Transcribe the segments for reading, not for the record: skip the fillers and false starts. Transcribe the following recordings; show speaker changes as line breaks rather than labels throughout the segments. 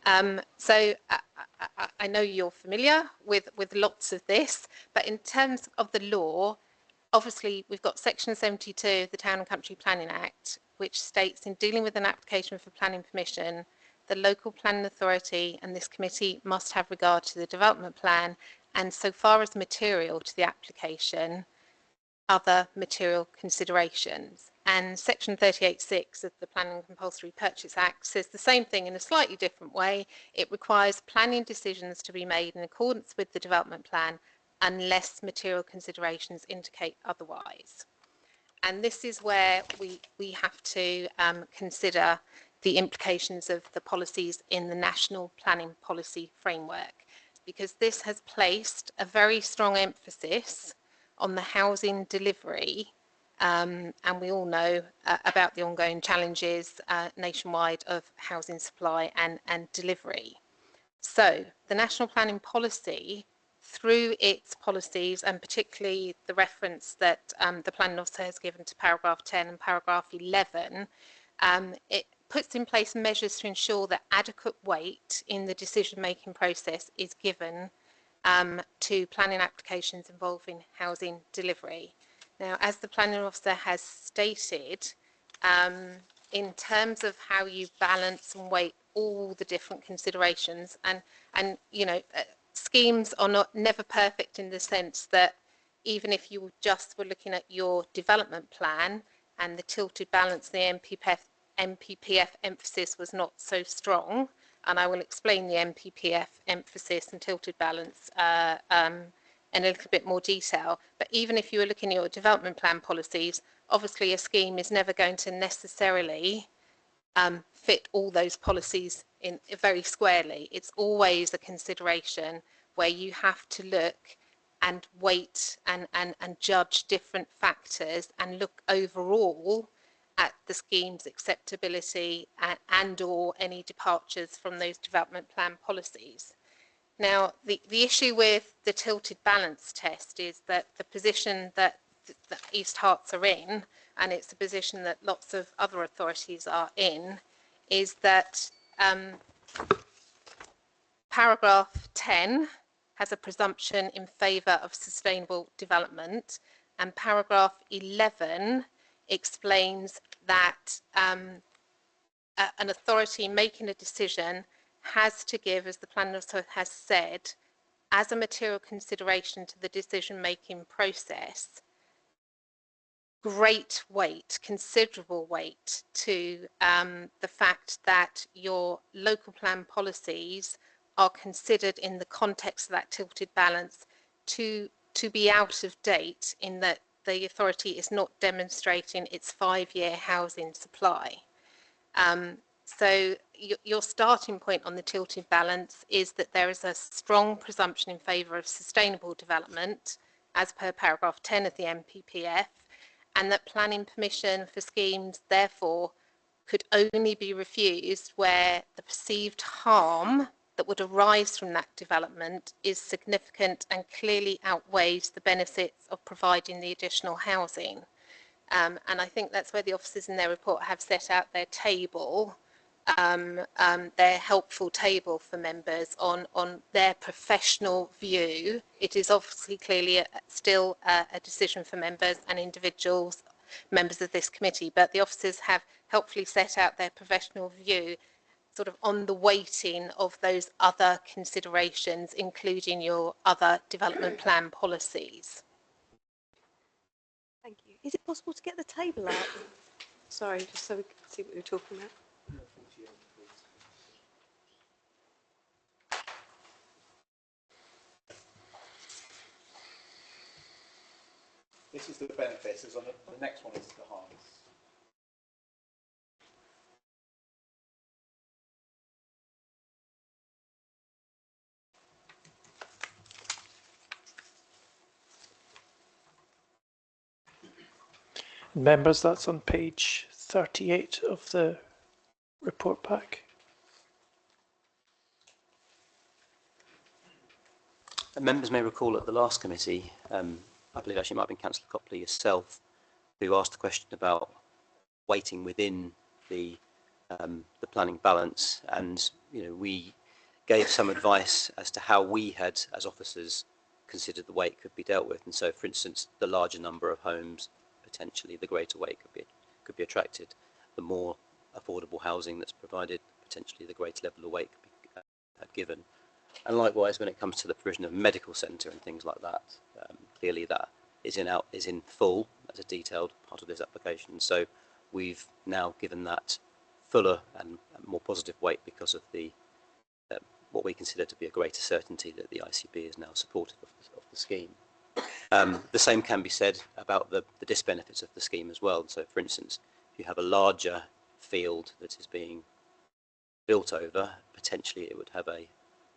I know you're familiar with lots of this, but in terms of the law, obviously we've got Section 72 of the Town and Country Planning Act, which states in dealing with an application for planning permission, the local planning authority and this committee must have regard to the development plan and, so far as material to the application, other material considerations. And Section 38(6) of the Planning and Compulsory Purchase Act says the same thing in a slightly different way. It requires planning decisions to be made in accordance with the development plan unless material considerations indicate otherwise. And this is where we have to consider the implications of the policies in the National Planning Policy Framework, because this has placed a very strong emphasis on the housing delivery, and we all know about the ongoing challenges nationwide of housing supply and delivery. So the National Planning Policy, through its policies, and particularly the reference that the planning officer has given to paragraph 10 and paragraph 11, it puts in place measures to ensure that adequate weight in the decision-making process is given to planning applications involving housing delivery. Now, as the planning officer has stated, in terms of how you balance and weight all the different considerations, and you know, schemes are never perfect in the sense that even if you just were looking at your development plan and the tilted balance, the NPPF emphasis was not so strong, and I will explain the NPPF emphasis and tilted balance in a little bit more detail. But even if you were looking at your development plan policies, obviously a scheme is never going to necessarily fit all those policies in very squarely. It's always a consideration where you have to look and weight and judge different factors and look overall at the scheme's acceptability and or any departures from those development plan policies. Now, the issue with the tilted balance test is that the position that East Herts are in, and it's a position that lots of other authorities are in, is that paragraph 10 has a presumption in favour of sustainable development, and paragraph 11 explains that an authority making a decision has to give, as the planning officer has said, as a material consideration to the decision-making process, great weight, considerable weight to the fact that your local plan policies are considered in the context of that tilted balance to be out of date, in that the authority is not demonstrating its 5-year housing supply. So your starting point on the tilted balance is that there is a strong presumption in favour of sustainable development as per paragraph 10 of the NPPF, and that planning permission for schemes therefore could only be refused where the perceived harm that would arise from that development is significant and clearly outweighs the benefits of providing the additional housing. And I think that's where the officers in their report have set out their table, their helpful table for members on their professional view. It is obviously clearly still a decision for members and individuals, members of this committee, but the officers have helpfully set out their professional view sort of on the weighting of those other considerations, including your other development plan policies.
Thank you. Is it possible to get the table out? Sorry, just so we can see what you're talking about.
This is the benefits, as on the next one is the harms.
Members, that's on page 38 of the report pack.
Members may recall at the last committee, I believe actually it might have been Councillor Copley yourself, who asked the question about weighting within the planning balance, and we gave some advice as to how we had, as officers, considered the weight could be dealt with. And so, for instance, the larger number of homes, potentially, the greater weight could be attracted. The more affordable housing that's provided, potentially, the greater level of weight could be given. And likewise, when it comes to the provision of a medical centre and things like that, clearly that is in full as a detailed part of this application. So we've now given that fuller and more positive weight because of the what we consider to be a greater certainty that the ICB is now supportive of the scheme. The same can be said about the disbenefits of the scheme as well. So, for instance, if you have a larger field that is being built over, potentially it would have a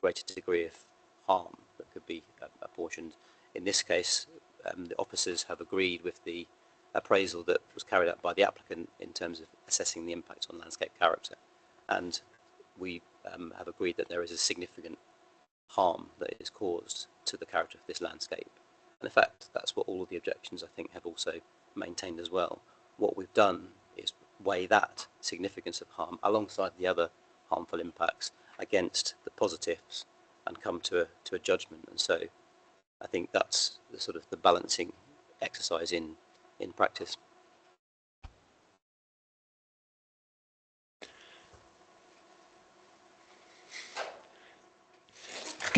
greater degree of harm that could be apportioned. In this case, the officers have agreed with the appraisal that was carried out by the applicant in terms of assessing the impact on landscape character, and we have agreed that there is a significant harm that is caused to the character of this landscape. And in fact, that's what all of the objections, I think, have also maintained as well. What we've done is weigh that significance of harm alongside the other harmful impacts against the positives and come to a judgment. And so I think that's the sort of the balancing exercise in practice.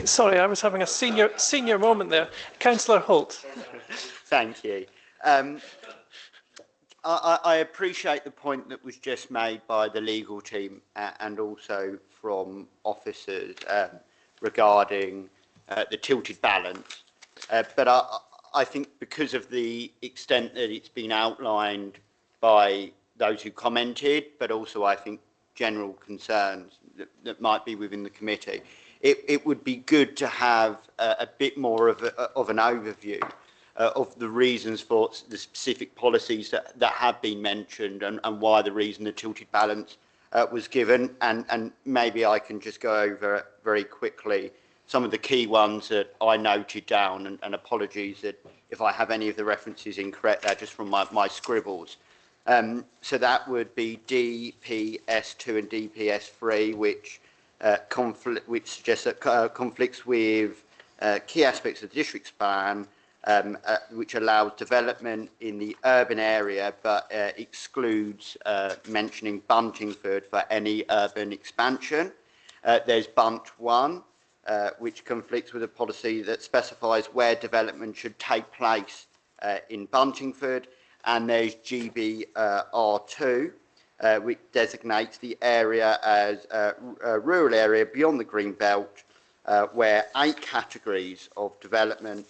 Sorry, I was having a senior moment there. Councillor Holt.
Thank you. I appreciate the point that was just made by the legal team and also from officers regarding the tilted balance. But I think because of the extent that it's been outlined by those who commented, but also I think general concerns that might be within the committee, it would be good to have a bit more of an overview of the reasons for the specific policies that have been mentioned and why the reason the tilted balance was given. And maybe I can just go over very quickly some of the key ones that I noted down, and apologies that if I have any of the references incorrect, they're just from my scribbles. So that would be DPS2 and DPS3, which suggests that conflicts with key aspects of the district's plan, which allows development in the urban area, but excludes mentioning Buntingford for any urban expansion. There's Bunt 1, which conflicts with a policy that specifies where development should take place in Buntingford. And there's GBR2, which designates the area as a rural area beyond the green belt, where 8 categories of development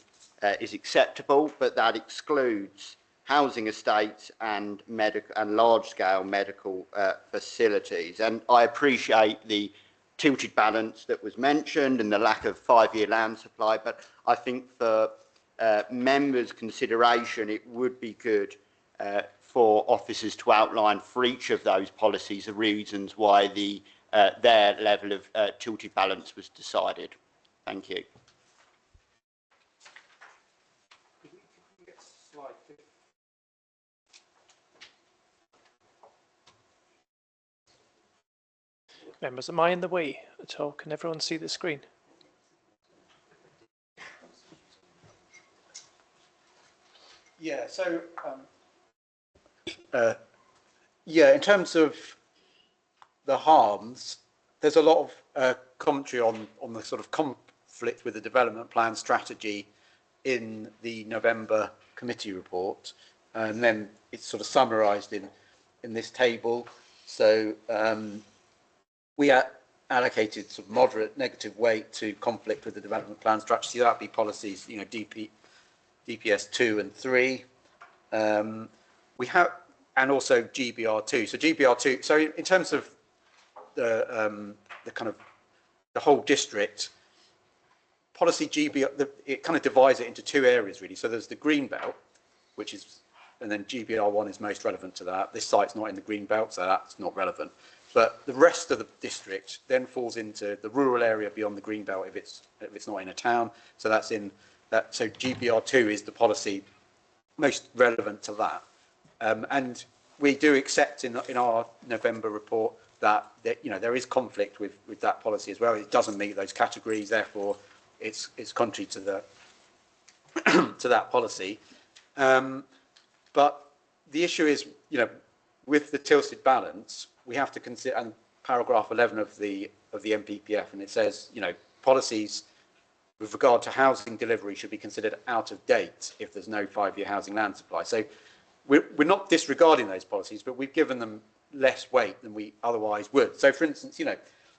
is acceptable, but that excludes housing estates and large-scale medical facilities. And I appreciate the tilted balance that was mentioned and the lack of 5-year land supply, but I think for members' consideration, it would be good for officers to outline for each of those policies the reasons why their level of tilted balance was decided. Thank you.
Members, am I in the way at all? Can everyone see the screen?
Yeah, so in terms of the harms, there's a lot of commentary on the sort of conflict with the development plan strategy in the November committee report, and then it's sort of summarised in this table. So we allocated sort of moderate negative weight to conflict with the development plan strategy. That'd be policies, DPS 2 and 3. We have, and also GBR2. So GBR2. So in terms of the kind of the whole district policy, GBR, it kind of divides it into 2 areas really. So there's the green belt, which is, and then GBR1 is most relevant to that. This site's not in the green belt, so that's not relevant. But the rest of the district then falls into the rural area beyond the green belt if it's not in a town. So that's in that. So GBR2 is the policy most relevant to that. And we do accept in our November report that you know, there is conflict with that policy as well. It doesn't meet those categories, therefore it's contrary to the to that policy. But the issue is, you know, with the tilted balance, we have to consider, and paragraph 11 of the NPPF, and it says, you know, policies with regard to housing delivery should be considered out of date if there's no 5-year housing land supply. So we're not disregarding those policies, but we've given them less weight than we otherwise would. So, for instance, you know,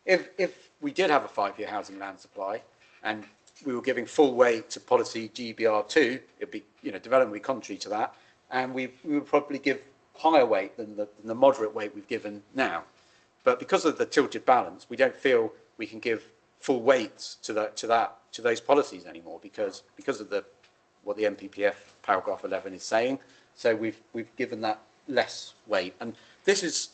if we did have a 5-year housing land supply and we were giving full weight to policy GBR2, it'd be, you know, development would be contrary to that, and we would probably give higher weight than the moderate weight we've given now. But because of the tilted balance, we don't feel we can give full weight to those policies anymore because of what the NPPF paragraph 11 is saying. So we've given that less weight, and this is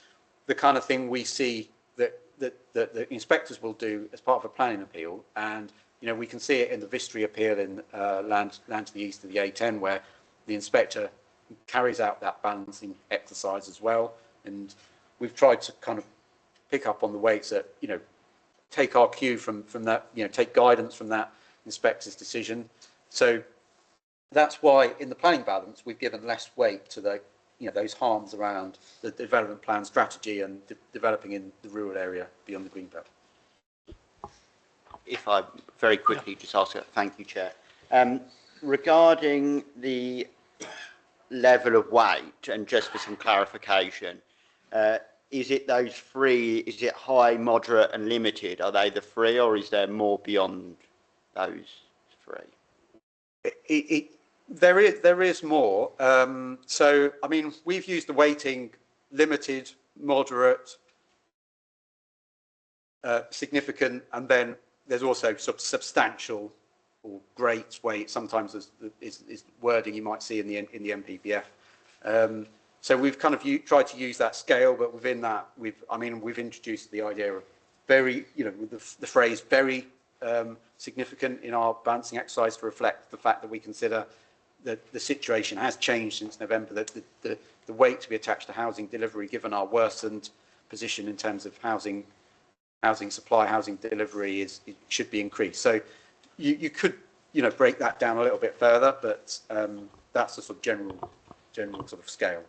the kind of thing we see that the inspectors will do as part of a planning appeal. And you know, we can see it in the Vistry appeal in land to the east of the A10, where the inspector carries out that balancing exercise as well. And we've tried to kind of pick up on the weights that, you know, take our cue from that, you know, take guidance from that inspector's decision. So that's why in the planning balance we've given less weight to the, you know, those harms around the development plan strategy and developing in the rural area beyond the green belt.
If I very quickly just ask, thank you, Chair. Regarding the level of weight, and just for some clarification, is it those three? Is it high, moderate, and limited? Are they the three, or is there more beyond those three?
There is more. So, I mean, we've used the weighting limited, moderate, significant, and then there's also substantial or great weight. Sometimes is wording you might see in the NPPF. So we've kind of tried to use that scale, but within that, we've introduced the idea of very, you know, with the phrase very significant in our balancing exercise to reflect the fact that we consider that the situation has changed since November, that the weight to be attached to housing delivery, given our worsened position in terms of housing supply, housing delivery, it should be increased. So you could, you know, break that down a little bit further, but that's the sort of general sort of scale.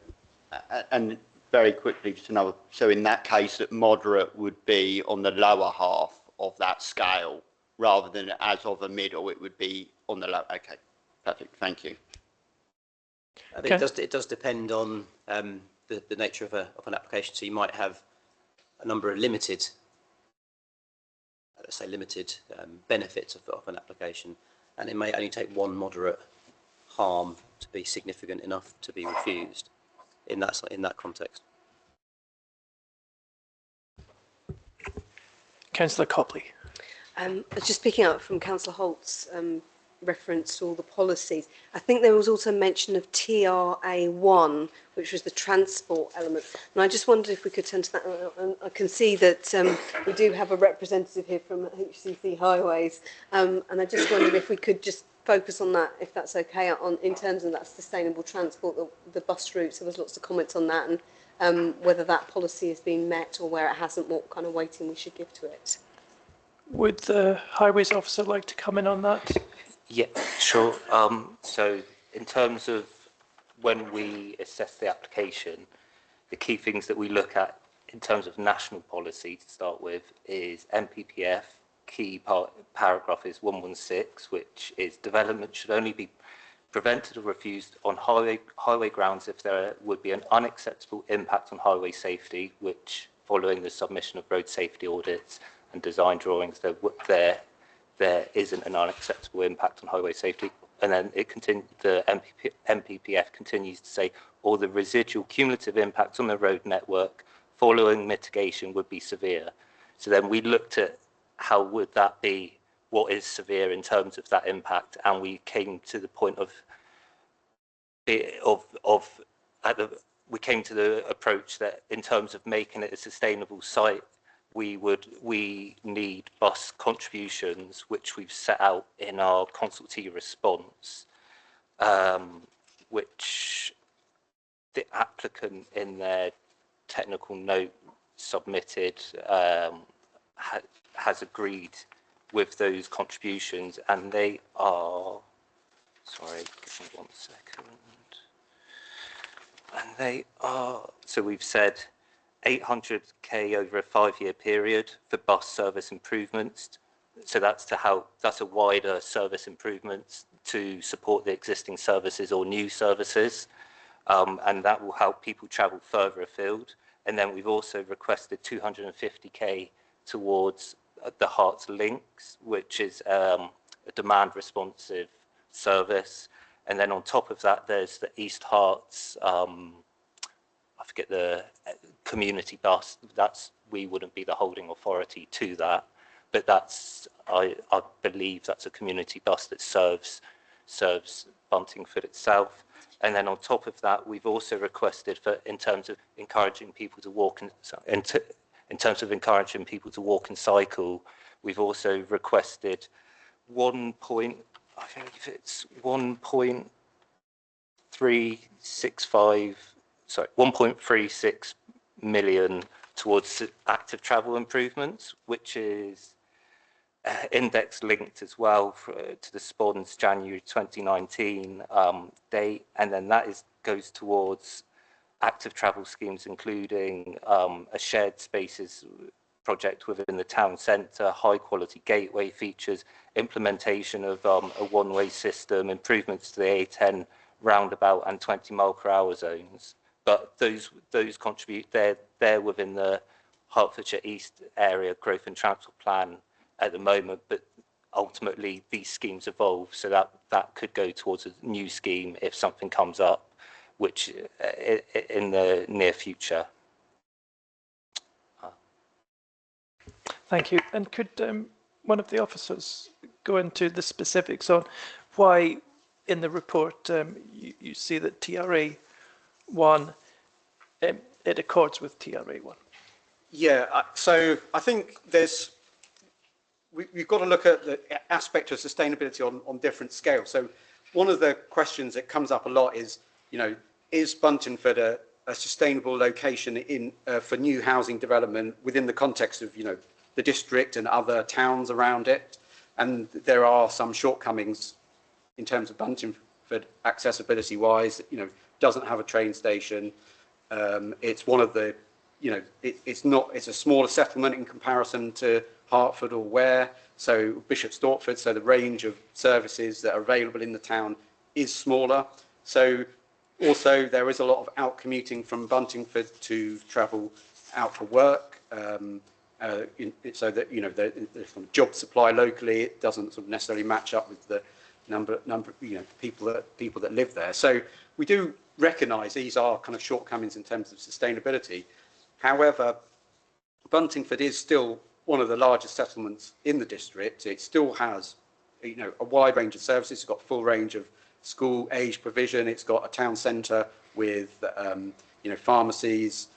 And very quickly, just another. So in that case, that moderate would be on the lower half of that scale, rather than as of a middle, it would be on the low. Okay, perfect. Thank you.
I think it does depend on the nature of an application. So you might have a number of limited, let's say limited benefits of an application, and it may only take one moderate harm to be significant enough to be refused in that context.
Councillor Copley.
Just picking up from Councillor Holt's reference to all the policies, I think there was also mention of TRA1, which was the transport element. And I just wondered if we could turn to that. And I can see that we do have a representative here from HCC Highways. And I just wondered if we could just focus on that, if that's okay, in terms of that sustainable transport, the bus routes. There was lots of comments on that, and whether that policy has been met or where it hasn't, what kind of weighting we should give to it.
Would the Highways officer like to come in on that?
Yeah, sure. So in terms of when we assess the application, the key things that we look at in terms of national policy to start with is NPPF. Key paragraph is 116, which is development should only be prevented or refused on highway grounds if there would be an unacceptable impact on highway safety, which following the submission of road safety audits and design drawings, there isn't an unacceptable impact on highway safety. And then the NPPF continues to say, or the residual cumulative impact on the road network following mitigation would be severe. So then we looked at how would that be, what is severe in terms of that impact, and we came to the point we came to the approach that in terms of making it a sustainable site, we need bus contributions, which we've set out in our consultee response, which the applicant in their technical note submitted has agreed with those contributions, and they are, sorry, give me 1 second. And they are, so we've said 800k over a 5-year period for bus service improvements. So that's to help, that's a wider service improvements to support the existing services or new services. And that will help people travel further afield. And then we've also requested 250k towards the Herts Links, which is a demand responsive service. And then on top of that, there's the East Herts, I forget the community bus. That's, we wouldn't be the holding authority to that, but that's, I believe that's a community bus that serves Buntingford itself. And then on top of that, we've also requested for, in terms of encouraging people to walk and in terms of encouraging people to walk and cycle, we've also requested 1.36 million towards active travel improvements, which is index linked as well to the SPON's January 2019 date, and then that goes towards active travel schemes, including a shared spaces project within the town centre, high quality gateway features, implementation of a one-way system, improvements to the A10 roundabout and 20-mile-per-hour zones. But those contribute, they're within the Hertfordshire East Area Growth and Transport Plan at the moment, but ultimately these schemes evolve, so that could go towards a new scheme if something comes up, which in the near future.
Thank you. And could one of the officers go into the specifics on why in the report you see that TRA 1, it accords with TRA 1?
Yeah, so I think we've got to look at the aspect of sustainability on different scales. So one of the questions that comes up a lot is, is Buntingford a sustainable location for new housing development within the context of, the district and other towns around it? And there are some shortcomings in terms of Buntingford accessibility wise, doesn't have a train station. It's one of the, it's a smaller settlement in comparison to Hertford or Ware, so Bishop Stortford, so the range of services that are available in the town is smaller. So also there is a lot of out commuting from Buntingford to travel out for work, so that the job supply locally, it doesn't sort of necessarily match up with the number people that live there. So we do recognise these are kind of shortcomings in terms of sustainability. However, Buntingford is still one of the largest settlements in the district. It still has, a wide range of services. It's got a full range of school age provision. It's got a town centre with, pharmacies,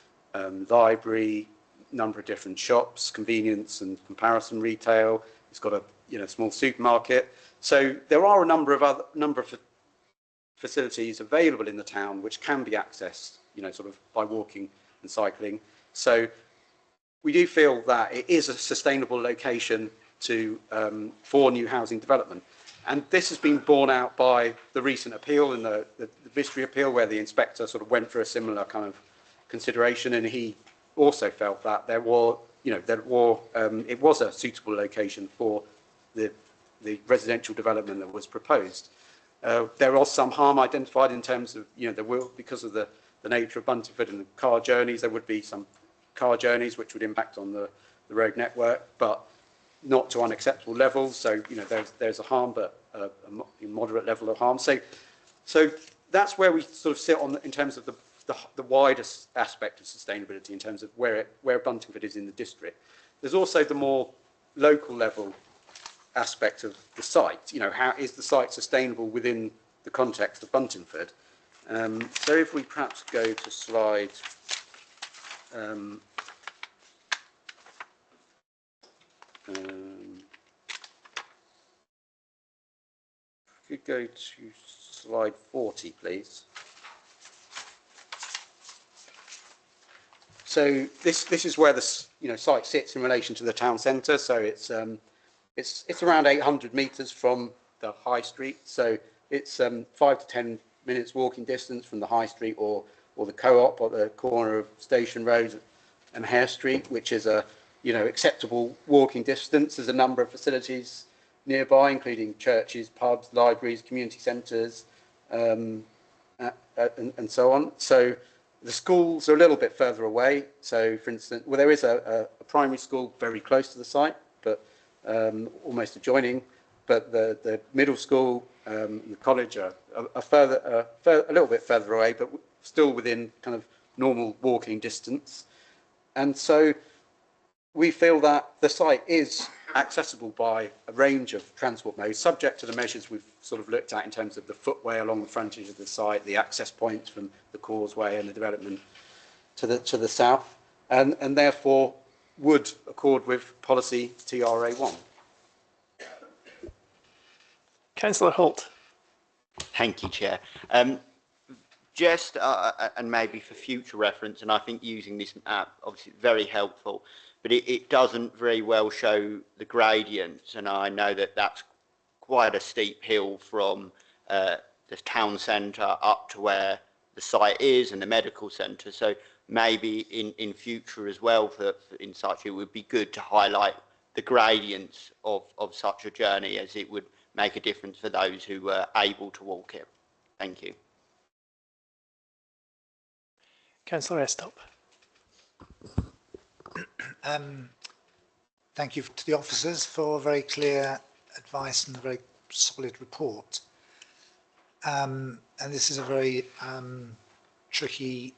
library, number of different shops, convenience and comparison retail. It's got a small supermarket. So there are a number of facilities available in the town which can be accessed, sort of by walking and cycling. So we do feel that it is a sustainable location for new housing development. And this has been borne out by the recent appeal and the Vistry appeal, where the inspector sort of went for a similar kind of consideration, and he also felt that it was a suitable location for the residential development that was proposed. There was some harm identified in terms of, there will, because of the nature of Buntingford and the car journeys, there would be some car journeys which would impact on the road network, but not to unacceptable levels. So, there's a harm, but a moderate level of harm. So that's where we sort of sit in terms of the widest aspect of sustainability in terms of where Buntingford is in the district. There's also the more local level aspect of the site. How is the site sustainable within the context of Buntingford? So if we perhaps go to slide we could go to slide 40, please. So this is where the site sits in relation to the town centre. So it's around 800 metres from the high street. So it's 5 to 10 minutes walking distance from the high street or the co-op at the corner of Station Road and Hare Street, which is a acceptable walking distance. There's a number of facilities nearby, including churches, pubs, libraries, community centres, and so on. So the schools are a little bit further away. So, for instance, there is a primary school very close to the site, but almost adjoining. But the middle school, the college are a little bit further away, but still within kind of normal walking distance. And so we feel that the site is accessible by a range of transport modes, subject to the measures we've sort of looked at in terms of the footway along the frontage of the site, the access points from the causeway and the development to the south, and therefore would accord with policy TRA1.
Councillor Holt.
Thank you, Chair. Just, and maybe for future reference, and I think using this map, obviously very helpful, but it doesn't very well show the gradients, and I know that that's quite a steep hill from the town centre up to where the site is and the medical centre. So maybe in future as well, in such, it would be good to highlight the gradients of such a journey, as it would make a difference for those who were able to walk it. Thank you.
Councillor Estop.
Thank you to the officers for very clear advice and a very solid report. And this is a very tricky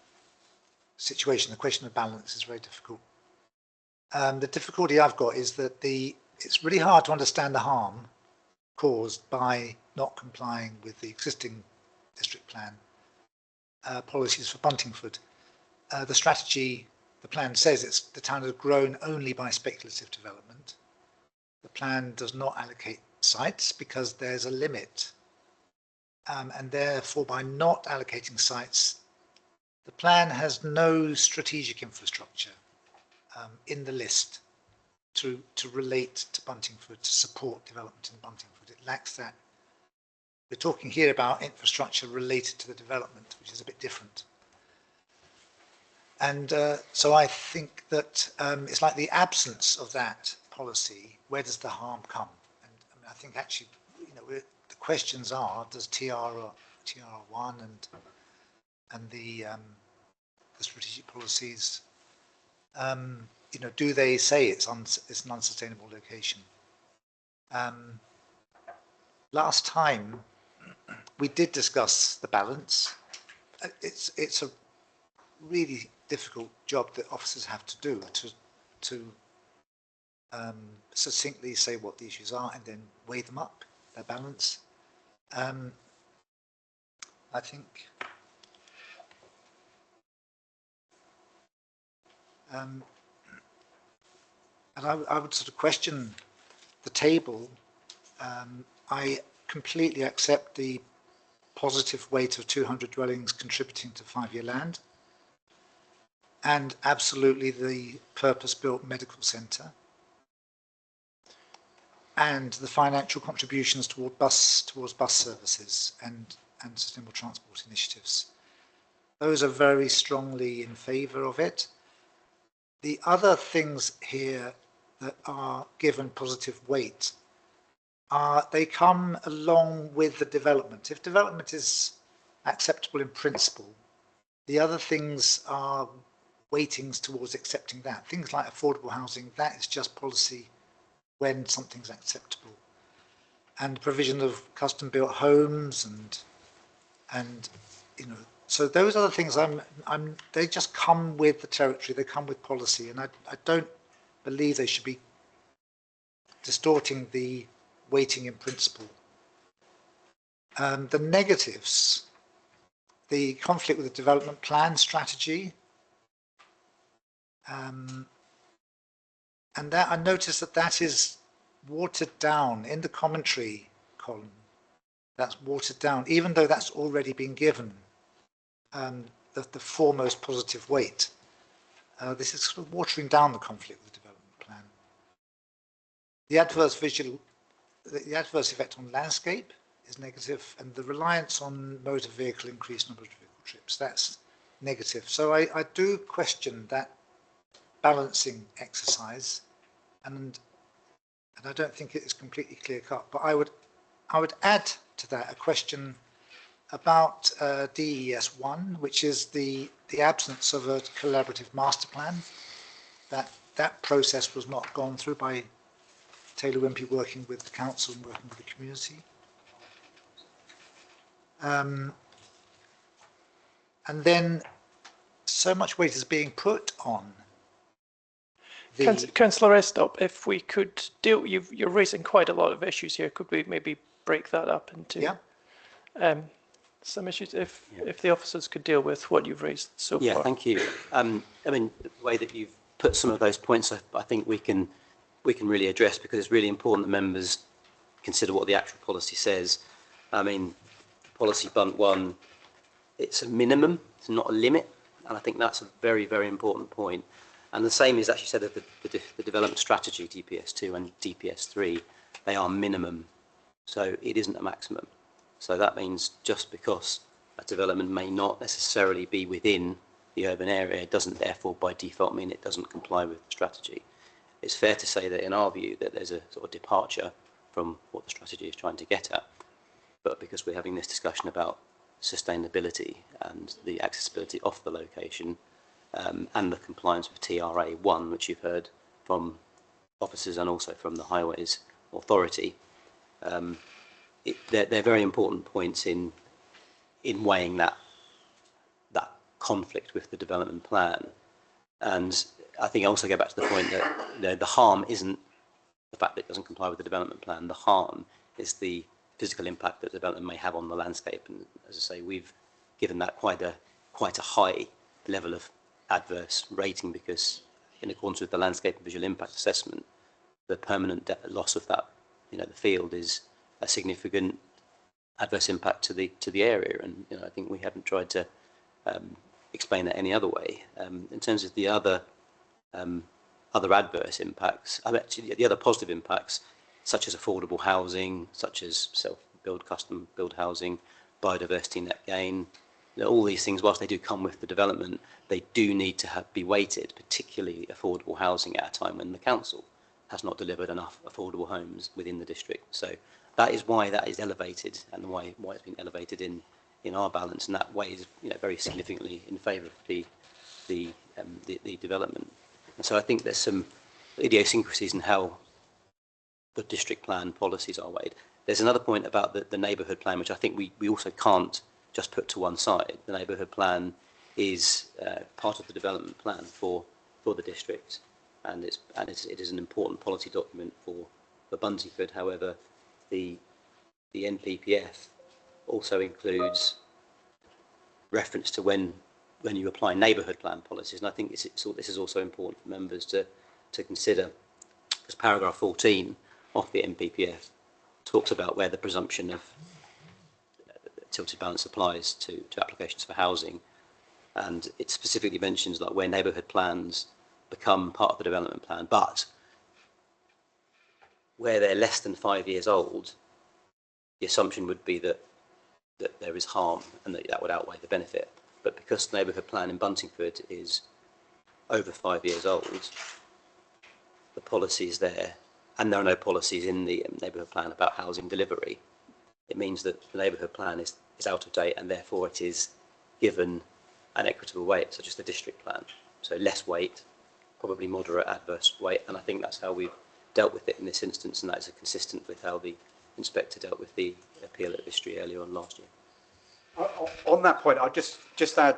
situation. The question of balance is very difficult. The difficulty I've got is that it's really hard to understand the harm caused by not complying with the existing district plan policies for Buntingford. The strategy, the plan says the town has grown only by speculative development. The plan does not allocate sites because there's a limit. And therefore, by not allocating sites, the plan has no strategic infrastructure in the list to relate to Buntingford, to support development in Buntingford. It lacks that. We're talking here about infrastructure related to the development, which is a bit different. And so I think that it's like the absence of that policy. Where does the harm come? And I mean, I think actually, the questions are: does TR1 and the strategic policies, do they say it's an unsustainable location? Last time we did discuss the balance. It's a really difficult job that officers have to do to succinctly say what the issues are and then weigh them up, their balance. I think and I would sort of question the table. I completely accept the positive weight of 200 dwellings contributing to 5-year land, and absolutely the purpose-built medical centre, and the financial contributions towards bus services and sustainable transport initiatives. Those are very strongly in favour of it. The other things here that are given positive weight they come along with the development. If development is acceptable in principle, the other things are weightings towards accepting that. Things like affordable housing, that is just policy when something's acceptable. And provision of custom-built homes and so those are the things they just come with the territory, they come with policy, and I don't believe they should be distorting the weighting in principle. The negatives, the conflict with the development plan strategy, and that I noticed that is watered down in the commentary column. That's watered down, even though that's already been given the foremost positive weight. this is sort of watering down the conflict with the development plan. The adverse effect on landscape is negative, and the reliance on motor vehicle, increased number of vehicle trips, that's negative. So I do question that balancing exercise, and I don't think it is completely clear cut, but I would add to that a question about DES 1, which is the absence of a collaborative master plan. That process was not gone through by Taylor Wimpey working with the council and working with the community. And then so much weight is being put on the...
Councillor Estop, if we could deal, you're raising quite a lot of issues here. Could we maybe break that up into some issues, if the officers could deal with what you've raised so far?
Yeah, thank you. I mean, the way that you've put some of those points, I think we can really address, because it's really important that members consider what the actual policy says. I mean, policy bunt 1, it's a minimum, it's not a limit, and I think that's a very, very important point. And the same is actually said of the development strategy, DPS 2 and DPS 3, they are minimum, so it isn't a maximum. So that means just because a development may not necessarily be within the urban area, it doesn't therefore by default mean it doesn't comply with the strategy. It's fair to say that in our view that there's a sort of departure from what the strategy is trying to get at. But because we're having this discussion about sustainability and the accessibility of the location and the compliance with TRA 1, which you've heard from officers and also from the Highways Authority, they're very important points in weighing that conflict with the development plan. And I think I also go back to the point that the harm isn't the fact that it doesn't comply with the development plan. The harm is the physical impact that development may have on the landscape. And as I say, we've given that quite a high level of adverse rating, because in accordance with the landscape and visual impact assessment, the permanent loss of that, the field is a significant adverse impact to the area. And I think we haven't tried to explain that any other way. In terms of the other adverse impacts, the other positive impacts, such as affordable housing, such as self-build, custom-build housing, biodiversity net gain, all these things, whilst they do come with the development, they do need to be weighted, particularly affordable housing, at a time when the council has not delivered enough affordable homes within the district. So that is why that is elevated, and why it's been elevated in our balance, and that weighs very significantly in favour of the development. And so I think there's some idiosyncrasies in how the district plan policies are weighed. There's another point about the neighbourhood plan, which I think we also can't just put to one side. The neighbourhood plan is part of the development plan for the district, and it is an important policy document for Buntingford. However, the NPPF also includes reference to when you apply neighbourhood plan policies, and I think this is also important for members to consider, because paragraph 14 of the NPPF talks about where the presumption of tilted balance applies to applications for housing, and it specifically mentions like where neighbourhood plans become part of the development plan, but where they're less than 5 years old, the assumption would be that there is harm and that would outweigh the benefit. But because the neighbourhood plan in Buntingford is over 5 years old, the policy is there, and there are no policies in the neighbourhood plan about housing delivery. It means that the neighbourhood plan is out of date, and therefore it is given an equitable weight, such as the district plan. So less weight, probably moderate adverse weight, and I think that's how we've dealt with it in this instance, and that is consistent with how the inspector dealt with the appeal at Vistry earlier on last year.
On that point, I'll just add,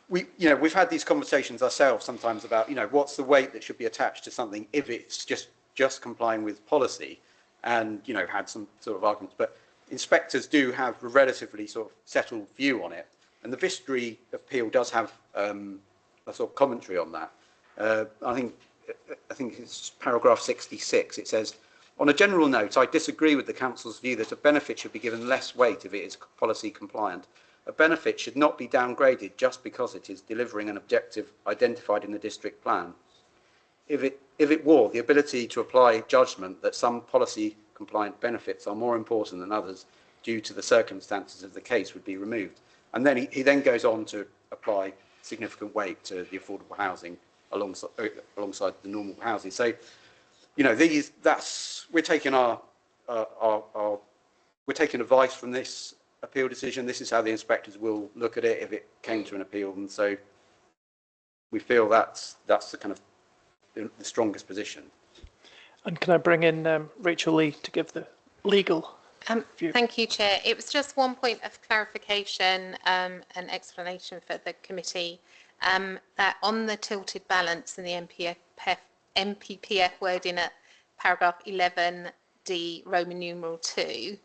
we've had these conversations ourselves sometimes about, what's the weight that should be attached to something if it's just complying with policy, and, had some sort of arguments. But inspectors do have a relatively sort of settled view on it. And the Vistry appeal does have a sort of commentary on that. I think it's paragraph 66. It says, on a general note, I disagree with the Council's view that a benefit should be given less weight if it is policy compliant. a benefit should not be downgraded just because it is delivering an objective identified in the district plan. If it were, the ability to apply judgment that some policy compliant benefits are more important than others due to the circumstances of the case would be removed. And then he then goes on to apply significant weight to the affordable housing alongside the normal housing. So, you know, we're taking we're taking advice from this appeal decision. This is how the inspectors will look at it if it came to an appeal, and so we feel that's the kind of the strongest position.
And can I bring in Rachel Lee to give the legal view?
Thank you, Chair. It was just one point of clarification and explanation for the committee that on the tilted balance in the MPPF wording at paragraph 11D Roman numeral 2,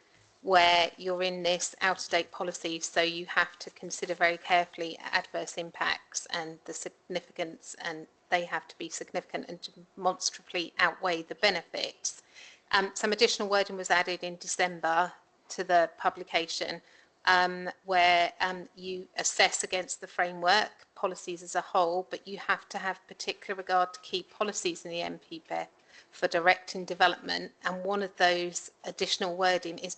where you're in this out-of-date policy, so you have to consider very carefully adverse impacts and the significance, and they have to be significant and demonstrably outweigh the benefits. Some additional wording was added in December to the publication where you assess against the framework policies as a whole, but you have to have particular regard to key policies in the MPPF for directing development, and one of those additional wording is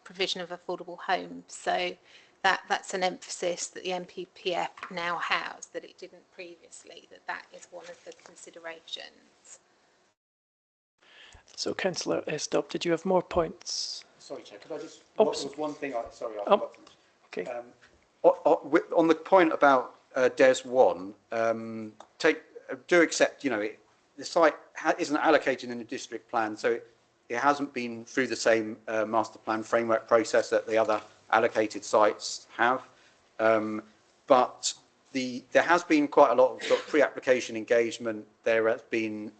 provision of affordable homes. So that's an emphasis that the MPPF now has that it didn't previously, that is one of the considerations.
So, Councillor Estop, did you have more points?
Sorry, Chair, could I just...
Oops.
There was one thing I forgot to
Okay.
on the point about DES 1, do accept, you know, the site isn't allocated in the district plan, so it hasn't been through the same master plan framework process that the other allocated sites have. But there has been quite a lot of, sort of pre-application engagement. There has been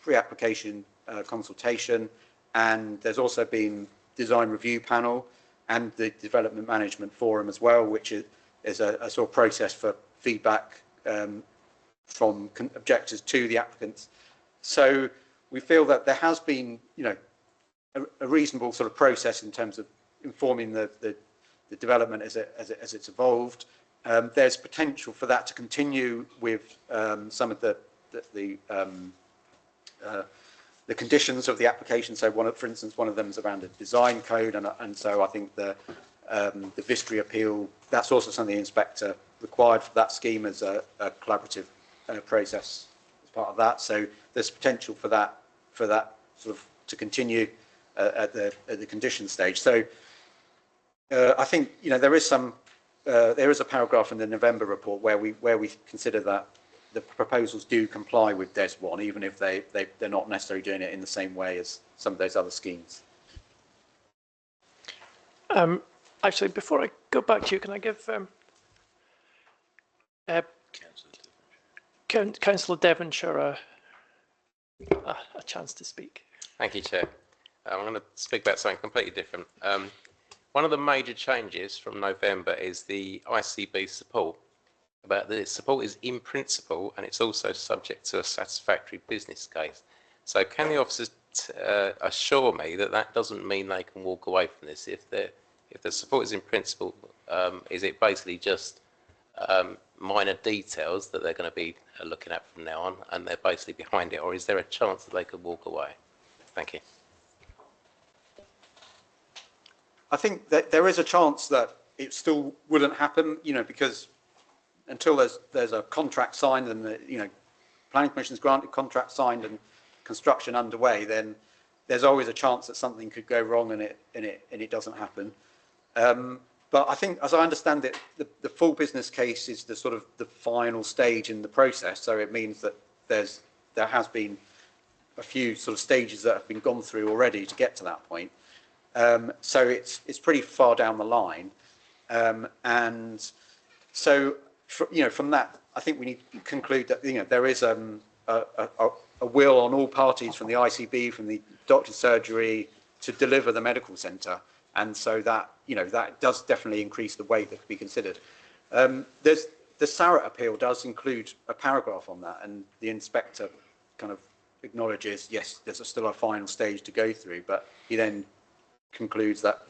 pre-application consultation, and there's also been design review panel and the development management forum as well, which is a sort of process for feedback from objectors to the applicants. So we feel that there has been, you know, a reasonable sort of process in terms of informing the development as it's evolved. There's potential for that to continue with some of the conditions of the application. So for instance, one of them is around a design code, and so I think the Vistry appeal, that's also something the inspector required for that scheme as a collaborative process as part of that. So there's potential for that sort of to continue at the condition stage. So I think, you know, there is a paragraph in the November report where we consider that the proposals do comply with DES 1, even if they're not necessarily doing it in the same way as some of those other schemes.
Actually, before I go back to you, can I give Councillor Devonshire a chance to speak?
Thank you, Chair. I'm going to speak about something completely different. One of the major changes from November is the ICB support. About the support is in principle, and it's also subject to a satisfactory business case. So can the officers assure me that that doesn't mean they can walk away from this? If the support is in principle, is it basically just minor details that they're going to be looking at from now on, and they're basically behind it, or is there a chance that they could walk away? Thank you.
I think that there is a chance that it still wouldn't happen, you know, because until there's a contract signed and the, you know, planning permission's granted, contract signed and construction underway, then there's always a chance that something could go wrong and it doesn't happen. But I think, as I understand it, the full business case is the sort of the final stage in the process. So it means that there has been a few sort of stages that have been gone through already to get to that point. So it's pretty far down the line, and so you know, from that, I think we need to conclude that, you know, there is a will on all parties, from the ICB, from the doctor's surgery, to deliver the medical centre, and so that, you know, that does definitely increase the weight that could be considered. The Sarrett appeal does include a paragraph on that, and the inspector kind of acknowledges, yes, there's still a final stage to go through, but he then concludes that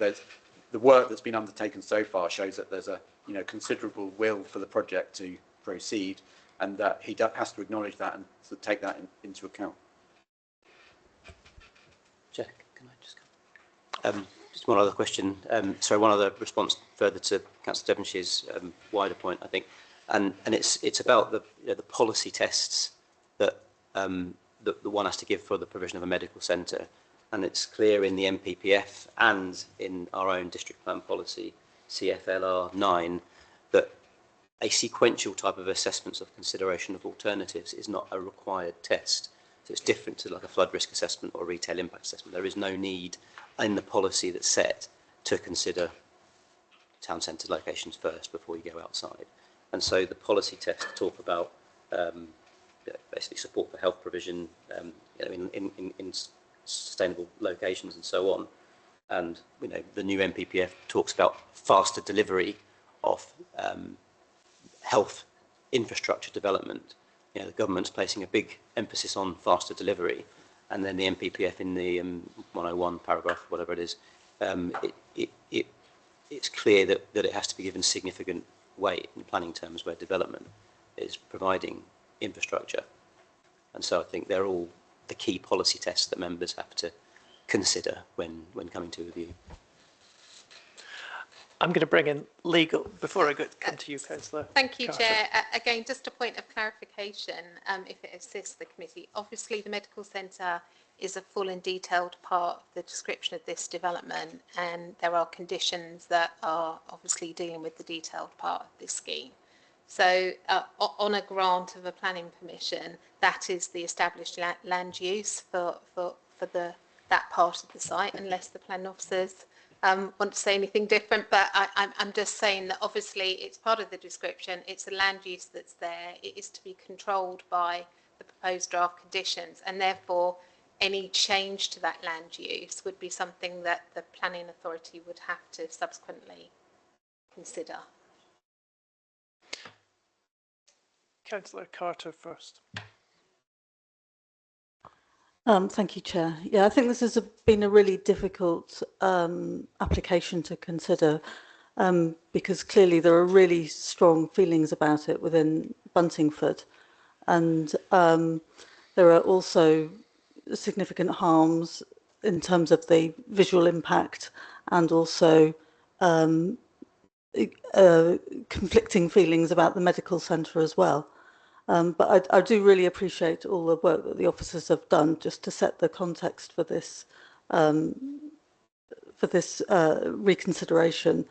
the work that's been undertaken so far shows that there's a considerable will for the project to proceed, and that he has to acknowledge that and to take that into account.
Jack, can I just come? Just one other question. Sorry, one other response further to Councillor Devonshire's wider point, I think, and it's about the the policy tests that the one has to give for the provision of a medical centre, and it's clear in the MPPF and in our own district plan policy CFLR 9 that a sequential type of assessments of consideration of alternatives is not a required test. So it's different to like a flood risk assessment or retail impact assessment. There is no need in the policy that's set to consider town centre locations first before you go outside. And so the policy tests talk about basically support for health provision in sustainable locations and so on. And the new MPPF talks about faster delivery of health infrastructure development. The government's placing a big emphasis on faster delivery, and then the MPPF in the 101 paragraph, whatever it is, it's clear that it has to be given significant weight in planning terms where development is providing infrastructure. And so I think they're all the key policy tests that members have to consider when coming to a review.
I'm going to bring in legal before I come to you, Councillor.
Thank you,
Carter.
Chair. Again, just a point of clarification, if it assists the committee. Obviously, the medical centre is a full and detailed part of the description of this development, and there are conditions that are obviously dealing with the detailed part of this scheme. So on a grant of a planning permission, that is the established land use for that part of the site, unless the planning officers want to say anything different. But I'm just saying that obviously it's part of the description, it's a land use that's there, it is to be controlled by the proposed draft conditions, and therefore any change to that land use would be something that the planning authority would have to subsequently consider.
Councillor Carter first.
Thank you, Chair. Yeah, I think this has been a really difficult application to consider because clearly there are really strong feelings about it within Buntingford, and there are also significant harms in terms of the visual impact and also conflicting feelings about the medical centre as well. But I do really appreciate all the work that the officers have done just to set the context for this reconsideration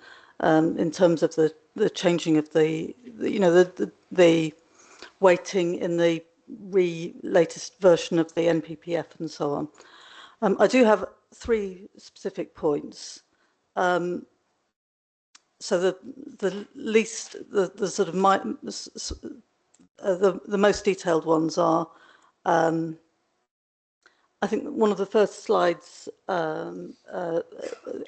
in terms of the changing of the weighting in the latest version of the NPPF and so on. I do have 3 specific points. So the sort of the most detailed ones are, I think one of the first slides the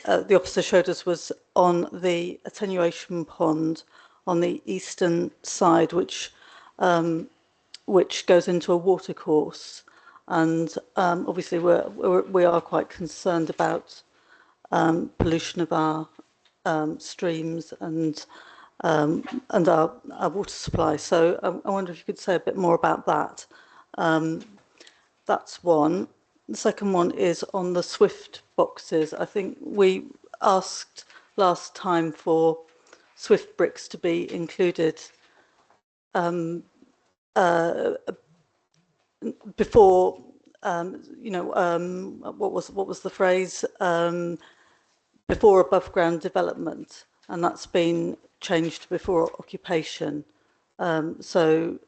officer showed us was on the attenuation pond on the eastern side, which goes into a watercourse, and obviously we are quite concerned about pollution of our streams and our water supply. So I wonder if you could say a bit more about that. That's one. The second one is on the SWIFT boxes. I think we asked last time for SWIFT bricks to be included before, what was the phrase? Before above ground development, and that's been changed before occupation. So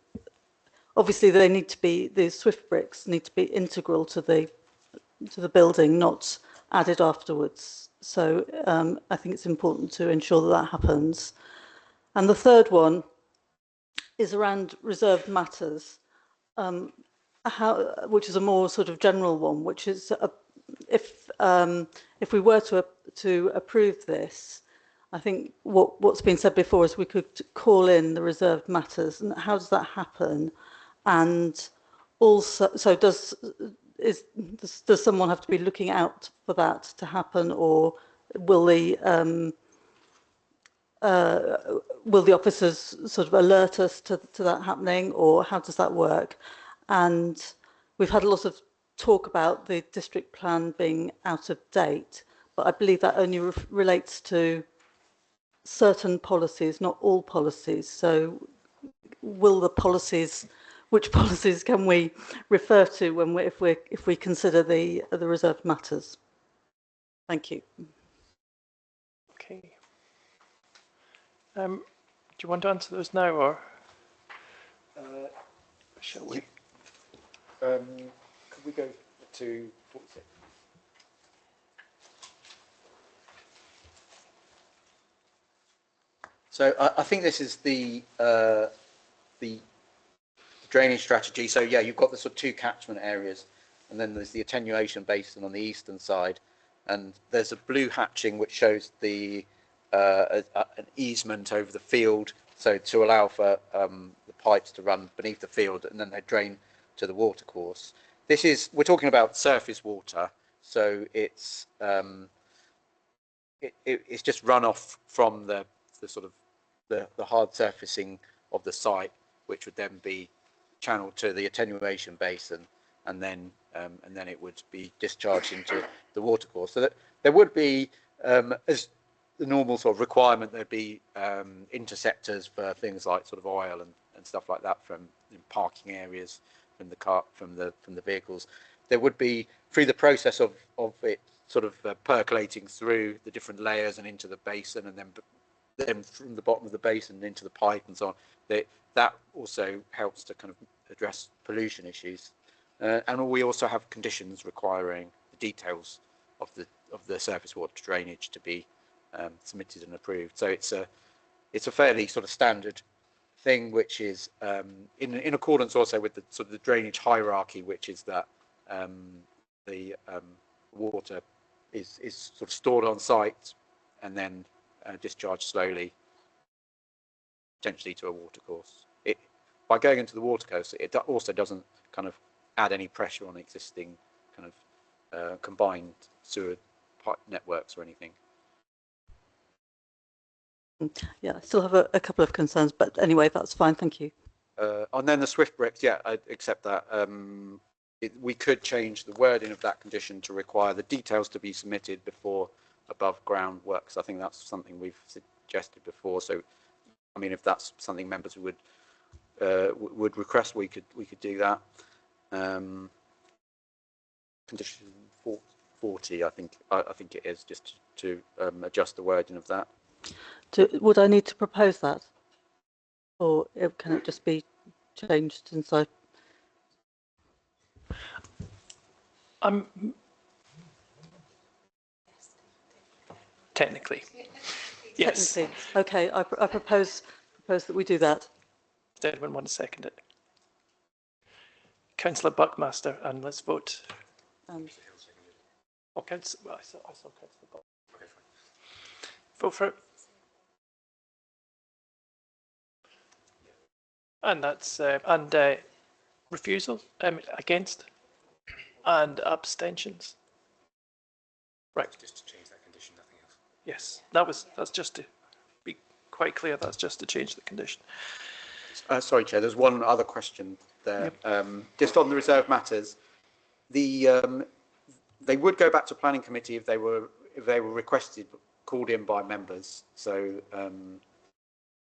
obviously the SWIFT bricks need to be integral to the building, not added afterwards. So I think it's important to ensure that happens. And the third one is around reserved matters, which is a more sort of general one, which is if we were to approve this, I think what's been said before is we could call in the reserved matters, and how does that happen? And also, so does someone have to be looking out for that to happen, or will the officers sort of alert us to that happening, or how does that work? And we've had a lot of talk about the district plan being out of date, but I believe that only relates to certain policies, not all policies. So will the policies, which policies can we refer to when if we consider the reserved matters? Thank you.
Okay. Do you want to answer those now, or shall we?
Could we go to 46? So I think this is the drainage strategy. So yeah, you've got the sort of two catchment areas, and then there's the attenuation basin on the eastern side, and there's a blue hatching which shows the an easement over the field, so to allow for the pipes to run beneath the field, and then they drain to the watercourse. This is, we're talking about surface water, so it's it's just runoff from the sort of the hard surfacing of the site, which would then be channeled to the attenuation basin, and then it would be discharged into the watercourse. So that there would be, as the normal sort of requirement, there'd be interceptors for things like sort of oil and stuff like that from parking areas, from the vehicles. There would be, through the process of it sort of percolating through the different layers and into the basin, and then from the bottom of the basin into the pipe and so on, that also helps to kind of address pollution issues. And we also have conditions requiring the details of the surface water drainage to be submitted and approved. So it's a fairly sort of standard thing, which is in accordance also with the sort of the drainage hierarchy, which is that the water is sort of stored on site and then discharged slowly, potentially to a watercourse. By going into the watercourse, it also doesn't kind of add any pressure on existing kind of combined sewer pipe networks or anything.
Yeah, I still have a couple of concerns, but anyway, that's fine. Thank you.
And then the Swift bricks, yeah, I accept that. We could change the wording of that condition to require the details to be submitted before above ground works. I think that's something we've suggested before. So, I mean, if that's something members would request, we could do that. Condition 40, I think it is, just to adjust the wording of that.
Would I need to propose that, or can it just be changed inside?
Technically, yes.
Technically, okay. I propose that we do that.
Does anyone want to second it? Councillor Buckmaster, and let's vote. Oh, well, I saw Councillor Buck. Okay, fine. Vote for it. And that's refusal, against, and abstentions. Right. Just to change that condition, nothing else. Yes, that's just to be quite clear. That's just to change the condition.
Sorry, Chair. There's one other question there. Yep. Just on the reserved matters, they would go back to planning committee if they were requested, called in by members. So, and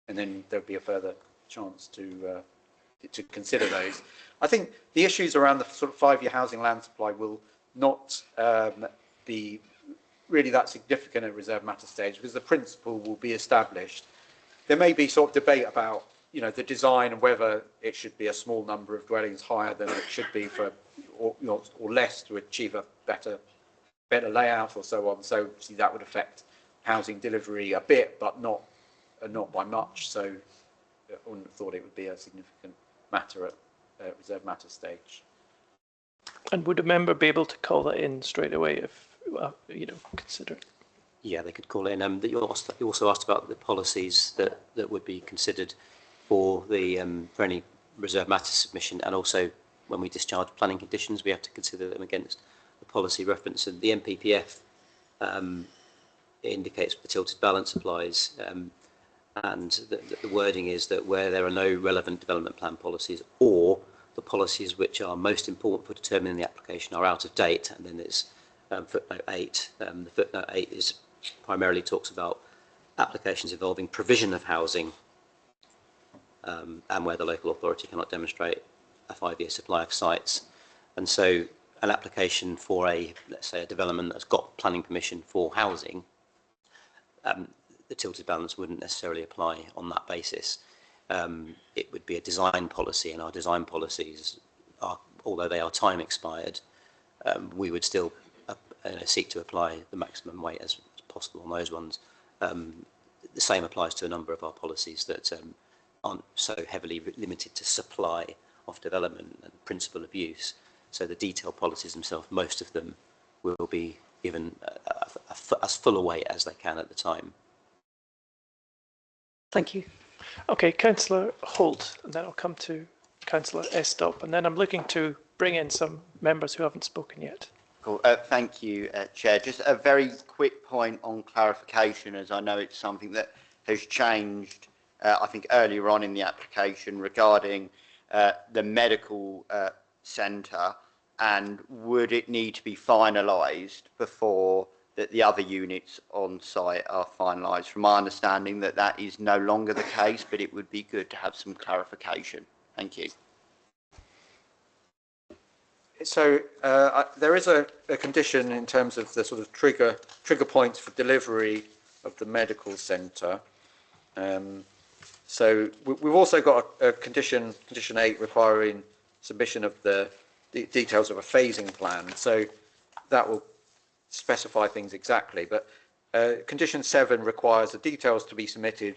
then there'd be a further chance to consider those. I think the issues around the sort of 5-year housing land supply will not be really that significant at reserve matter stage, because the principle will be established. There may be sort of debate about, you know, the design and whether it should be a small number of dwellings higher than it should be for, or less to achieve a better layout or so on. So see, that would affect housing delivery a bit, but not by much. So I wouldn't have thought it would be a significant matter at reserve matter stage.
And would a member be able to call that in straight away if, consider it?
Yeah, they could call it in. You also asked about the policies that would be considered for any reserve matter submission, and also when we discharge planning conditions, we have to consider them against the policy reference. And the NPPF it indicates the tilted balance applies, and the wording is that where there are no relevant development plan policies or the policies which are most important for determining the application are out of date, and then there's footnote 8. The footnote 8 is primarily talks about applications involving provision of housing, and where the local authority cannot demonstrate a 5-year supply of sites. And so an application for let's say a development that's got planning permission for housing, the tilted balance wouldn't necessarily apply on that basis. It would be a design policy, and our design policies are, although they are time expired, we would still seek to apply the maximum weight as possible on those ones. The same applies to a number of our policies that aren't so heavily limited to supply of development and principle of use. So the detailed policies themselves, most of them will be given as full a weight as they can at the time.
Thank you.
Okay, Councillor Holt, and then I'll come to Councillor Estop, and then I'm looking to bring in some members who haven't spoken yet.
Cool. Thank you, Chair. Just a very quick point on clarification, as I know it's something that has changed, I think, earlier on in the application regarding the medical centre, and would it need to be finalised before that the other units on site are finalised? From my understanding that is no longer the case, but it would be good to have some clarification. Thank you.
So there is a condition in terms of the sort of trigger points for delivery of the medical centre. So we've also got a condition 8, requiring submission of the details of a phasing plan. So that will specify things exactly. But condition 7 requires the details to be submitted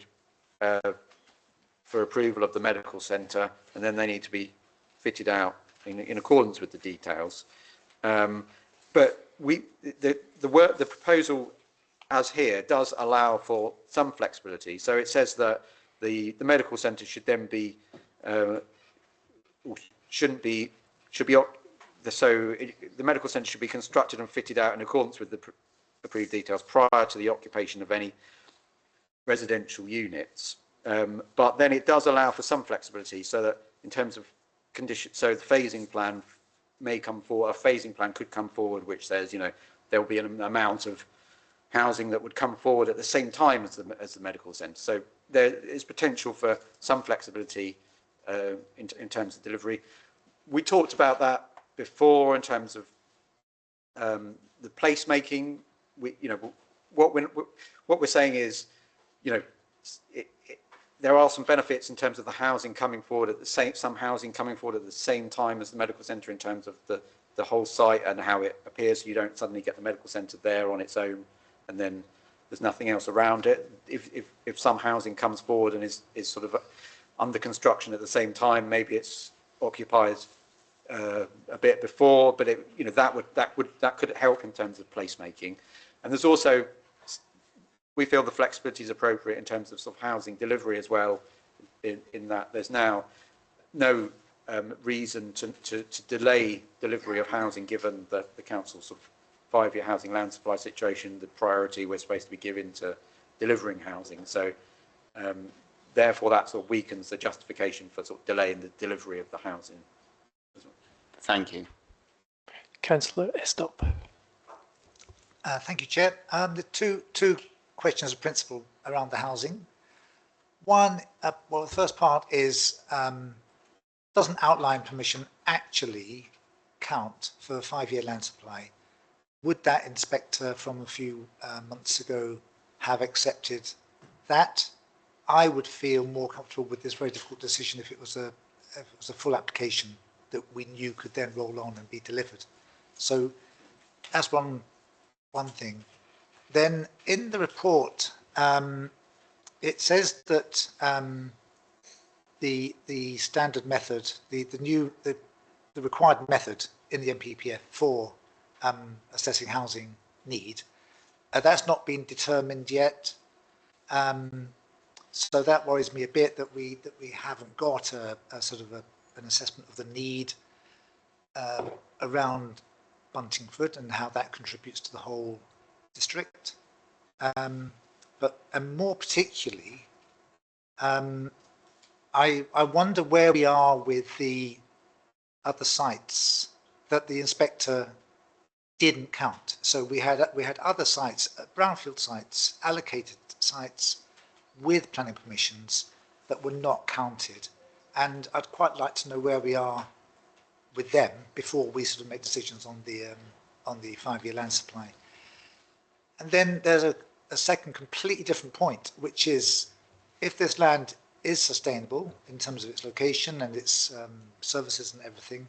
for approval of the medical centre, and then they need to be fitted out in accordance with the details. But the proposal as here does allow for some flexibility. So it says that the medical centre should then be the medical centre should be constructed and fitted out in accordance with the approved details prior to the occupation of any residential units. But then it does allow for some flexibility, so that in terms of condition, so the phasing plan may come forward. A phasing plan could come forward which says, there will be an amount of housing that would come forward at the same time as the medical centre. So there is potential for some flexibility in terms of delivery. We talked about that before in terms of the placemaking. What we're saying is, there are some benefits in terms of the housing coming forward at the same, some housing coming forward at the same time as the medical centre in terms of the whole site and how it appears. So you don't suddenly get the medical centre there on its own and then there's nothing else around it. If some housing comes forward and is sort of under construction at the same time, maybe it's occupied a bit before, but that could help in terms of placemaking. And there's also, we feel the flexibility is appropriate in terms of sort of housing delivery as well, in that there's now no reason to delay delivery of housing, given that the council's sort of 5-year housing land supply situation, the priority we're supposed to be giving to delivering housing. So therefore that sort of weakens the justification for sort of delaying the delivery of the housing.
Thank you.
Councillor Estop.
Thank you, Chair. The two questions of principle around the housing. One, well, the first part is, doesn't outline permission actually count for a 5-year land supply? Would that inspector from a few months ago have accepted that? I would feel more comfortable with this very difficult decision if it was a full application that we knew could then roll on and be delivered. So that's one thing. Then in the report, it says that the standard method, the required method in the NPPF for assessing housing need, that's not been determined yet. So that worries me a bit, that we haven't got a sort of an assessment of the need around Buntingford and how that contributes to the whole district. And more particularly, I wonder where we are with the other sites that the inspector didn't count. So we had other sites, brownfield sites, allocated sites with planning permissions that were not counted. And I'd quite like to know where we are with them before we sort of make decisions on the 5-year land supply. And then there's a second completely different point, which is if this land is sustainable in terms of its location and its services and everything,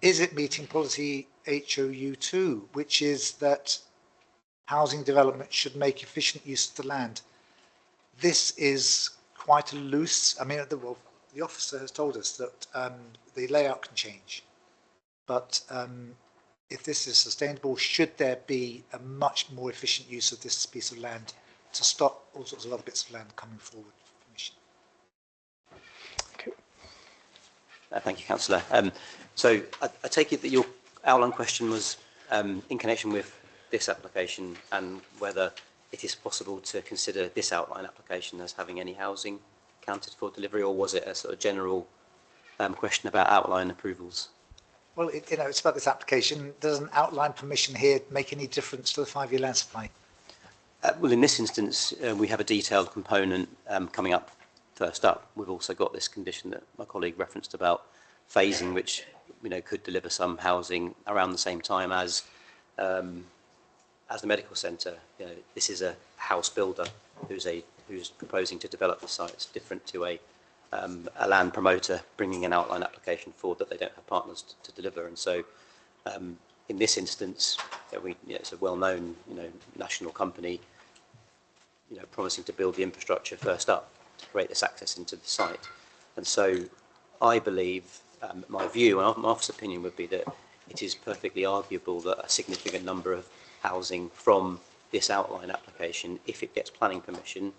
is it meeting policy HOU2, which is that housing development should make efficient use of the land? This is quite a loose, I mean, the officer has told us that the layout can change, but if this is sustainable, should there be a much more efficient use of this piece of land to stop all sorts of other bits of land coming forward for permission?
Thank you, Councillor. So I take it that your outline question was in connection with this application and whether it is possible to consider this outline application as having any housing counted for delivery, or was it a sort of general question about outline approvals?
Well, it's about this application. Does an outline permission here make any difference to the 5-year land supply?
Well, in this instance, we have a detailed component coming up first up. We've also got this condition that my colleague referenced about phasing, which could deliver some housing around the same time as the medical centre. This is a house builder who's proposing to develop the site. It's different to a land promoter bringing an outline application forward that they don't have partners to deliver. And so, in this instance, it's a well-known, national company, promising to build the infrastructure first up to create this access into the site. And so, I believe, my view and my office opinion would be that it is perfectly arguable that a significant number of housing from this outline application, if it gets planning permission,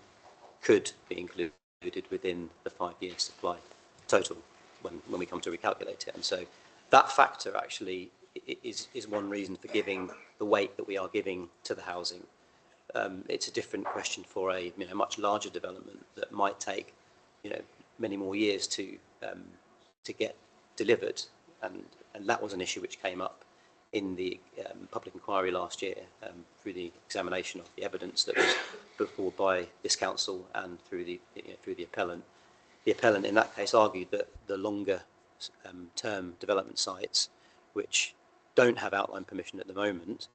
could be included within the 5-year supply total when we come to recalculate it. And so that factor actually is one reason for giving the weight that we are giving to the housing. It's a different question for a much larger development that might take many more years to get delivered, and that was an issue which came up in the public inquiry last year through the examination of the evidence that was put forward by this council and through the appellant. The appellant in that case argued that the longer term development sites which don't have outline permission at the moment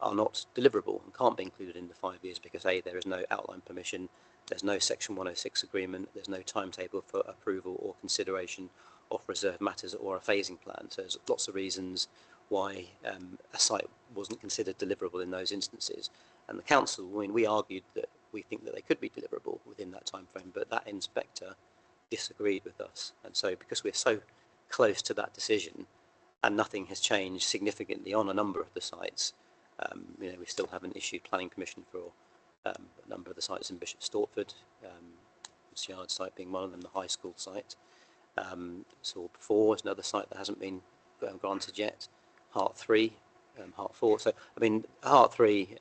are not deliverable and can't be included in the 5 years because A, there is no outline permission, there's no Section 106 agreement, there's no timetable for approval or consideration of reserved matters or a phasing plan. So there's lots of reasons why a site wasn't considered deliverable in those instances. And the council, we argued that we think that they could be deliverable within that time frame, but that inspector disagreed with us. And so because we're so close to that decision and nothing has changed significantly on a number of the sites, we still haven't issued planning permission for a number of the sites in Bishop Stortford, Yard site being one of them, the high school site. So before is another site that hasn't been granted yet. Hart 3, Hart 4. So, Hart 3,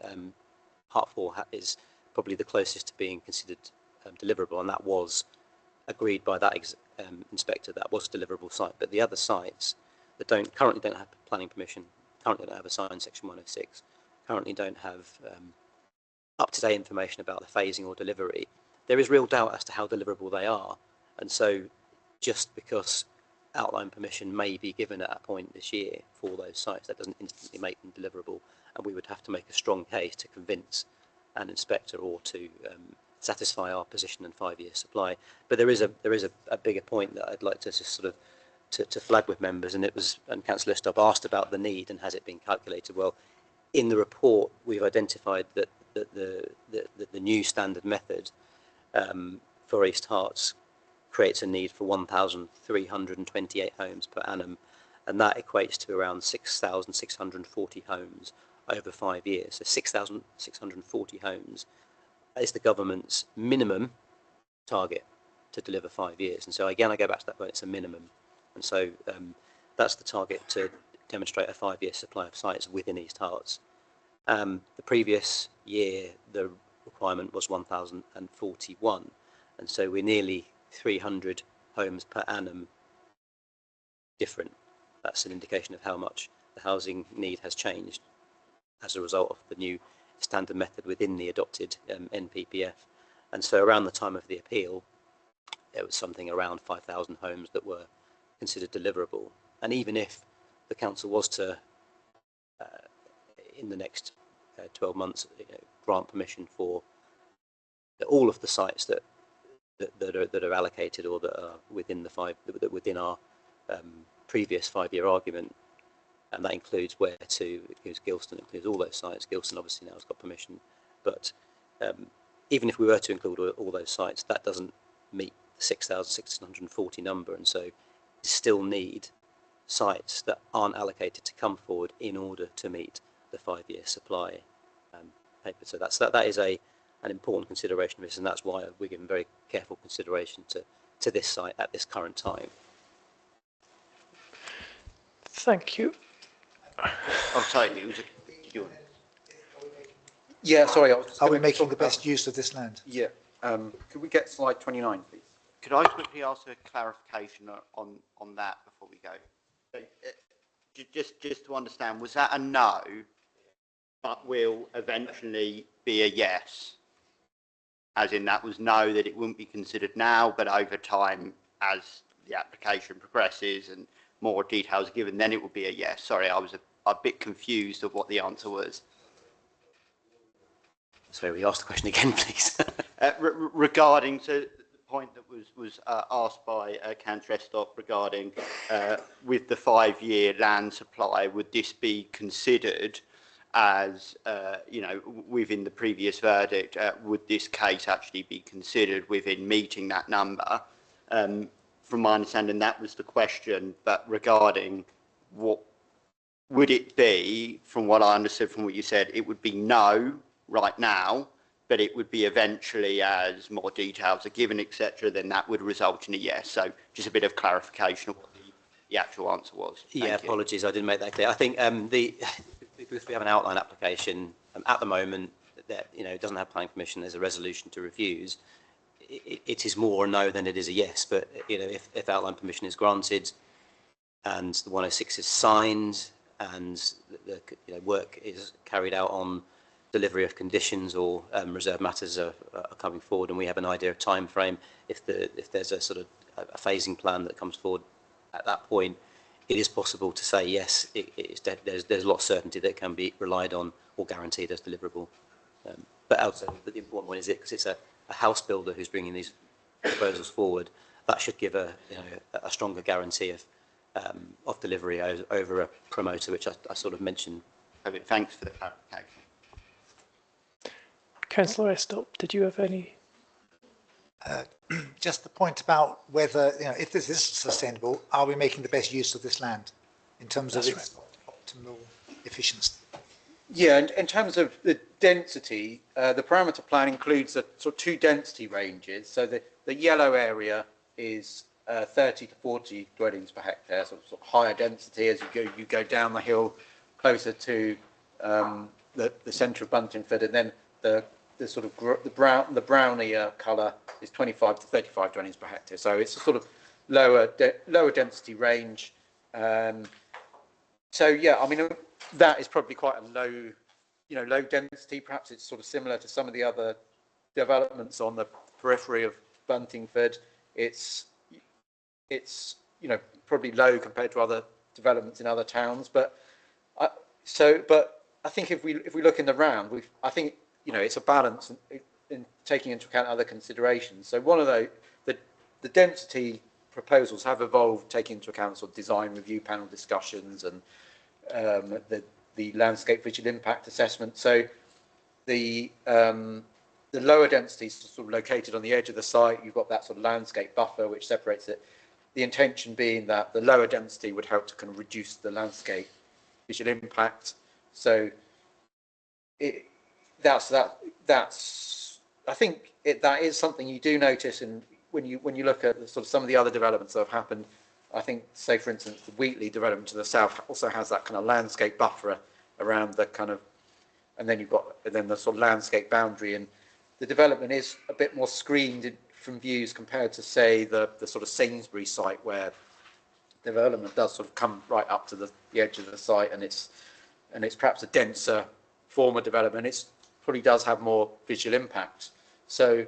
Hart 4 is probably the closest to being considered deliverable, and that was agreed by that inspector. That was a deliverable site. But the other sites that currently don't have planning permission, currently don't have a signed Section 106, currently don't have up-to-date information about the phasing or delivery, there is real doubt as to how deliverable they are. And so just because outline permission may be given at a point this year for those sites, that doesn't instantly make them deliverable, and we would have to make a strong case to convince an inspector or to satisfy our position and 5-year supply. But there is a bigger point that I'd like to just sort of to flag with members, and Councillor Stubb asked about the need and has it been calculated. Well, in the report we've identified that the new standard method for East Herts creates a need for 1,328 homes per annum, and that equates to around 6,640 homes over 5 years. So 6,640 homes is the government's minimum target to deliver 5 years. And so again, I go back to that point, it's a minimum. And so that's the target to demonstrate a 5-year supply of sites within East Herts. The previous year, the requirement was 1,041, and so we're nearly 300 homes per annum different. That's an indication of how much the housing need has changed as a result of the new standard method within the adopted NPPF. And so around the time of the appeal, there was something around 5,000 homes that were considered deliverable. And even if the council was to, in the next 12 months, grant permission for all of the sites that are allocated or that are within within our previous 5-year argument, and that includes Where To, it includes Gilston, it includes all those sites. Gilston obviously now has got permission, but even if we were to include all those sites, that doesn't meet the 6,640 number, and so you still need sites that aren't allocated to come forward in order to meet the 5-year supply paper. So that is an important consideration of this, and that's why we're giving very careful consideration to this site at this current time.
Thank you.
Oh, sorry, it was
Yeah, sorry.
Are we making the best use of this land?
Yeah. Could we get slide 29, please?
Could I quickly ask a clarification on that before we go? Just to understand, was that a no, but will eventually be a yes? As in that was no, that it wouldn't be considered now, but over time, as the application progresses and more details are given, then it would be a yes. Sorry, I was a bit confused of what the answer was.
So we ask the question again, please.
Regarding to the point that was asked by Councillor Estott regarding with the 5-year land supply, would this be considered as, within the previous verdict, would this case actually be considered within meeting that number? From my understanding, that was the question, but regarding what would it be, from what I understood from what you said, it would be no right now, but it would be eventually as more details are given, etc., then that would result in a yes. So just a bit of clarification of what the actual answer was. Thank you.
Apologies, I didn't make that clear. I think if we have an outline application at the moment that it doesn't have planning permission, there's a resolution to refuse. It is more a no than it is a yes. But if outline permission is granted and the 106 is signed and the work is carried out on delivery of conditions or reserved matters are coming forward, and we have an idea of time frame, if there's a sort of a phasing plan that comes forward at that point, it is possible to say yes. There's a lot of certainty that can be relied on or guaranteed as deliverable. But also, the important one is because it's a house builder who's bringing these proposals forward, that should give a stronger guarantee of delivery over a promoter, which I sort of mentioned.
Okay, thanks for the clarification.
Councillor Estott, did you have any?
Just the point about whether, if this is sustainable, are we making the best use of this land in terms of its optimal efficiency?
Yeah, and in terms of the density, the parameter plan includes sort of 2 density ranges. So the yellow area is 30 to 40 dwellings per hectare, sort of higher density as you go down the hill closer to the centre of Buntingford, and then the brownier colour is 25 to 35 dwellings per hectare. So it's a sort of lower density range. So yeah, I mean that is probably quite a low density. Perhaps it's sort of similar to some of the other developments on the periphery of Buntingford. It's probably low compared to other developments in other towns. But I think if we look in the round, I think it's a balance in taking into account other considerations. So one of the density proposals have evolved, taking into account sort of design review panel discussions and the landscape visual impact assessment. So the lower density is sort of located on the edge of the site. You've got that sort of landscape buffer which separates it. The intention being that the lower density would help to kind of reduce the landscape visual impact. So that's I think that is something you do notice when you look at sort of some of the other developments that have happened. I think, say for instance, the Wheatley development to the south also has that kind of landscape buffer around the kind of and then the sort of landscape boundary, and the development is a bit more screened from views compared to, say, the sort of Sainsbury site, where development does sort of come right up to the edge of the site, and it's perhaps a denser form of development. It probably does have more visual impact. So,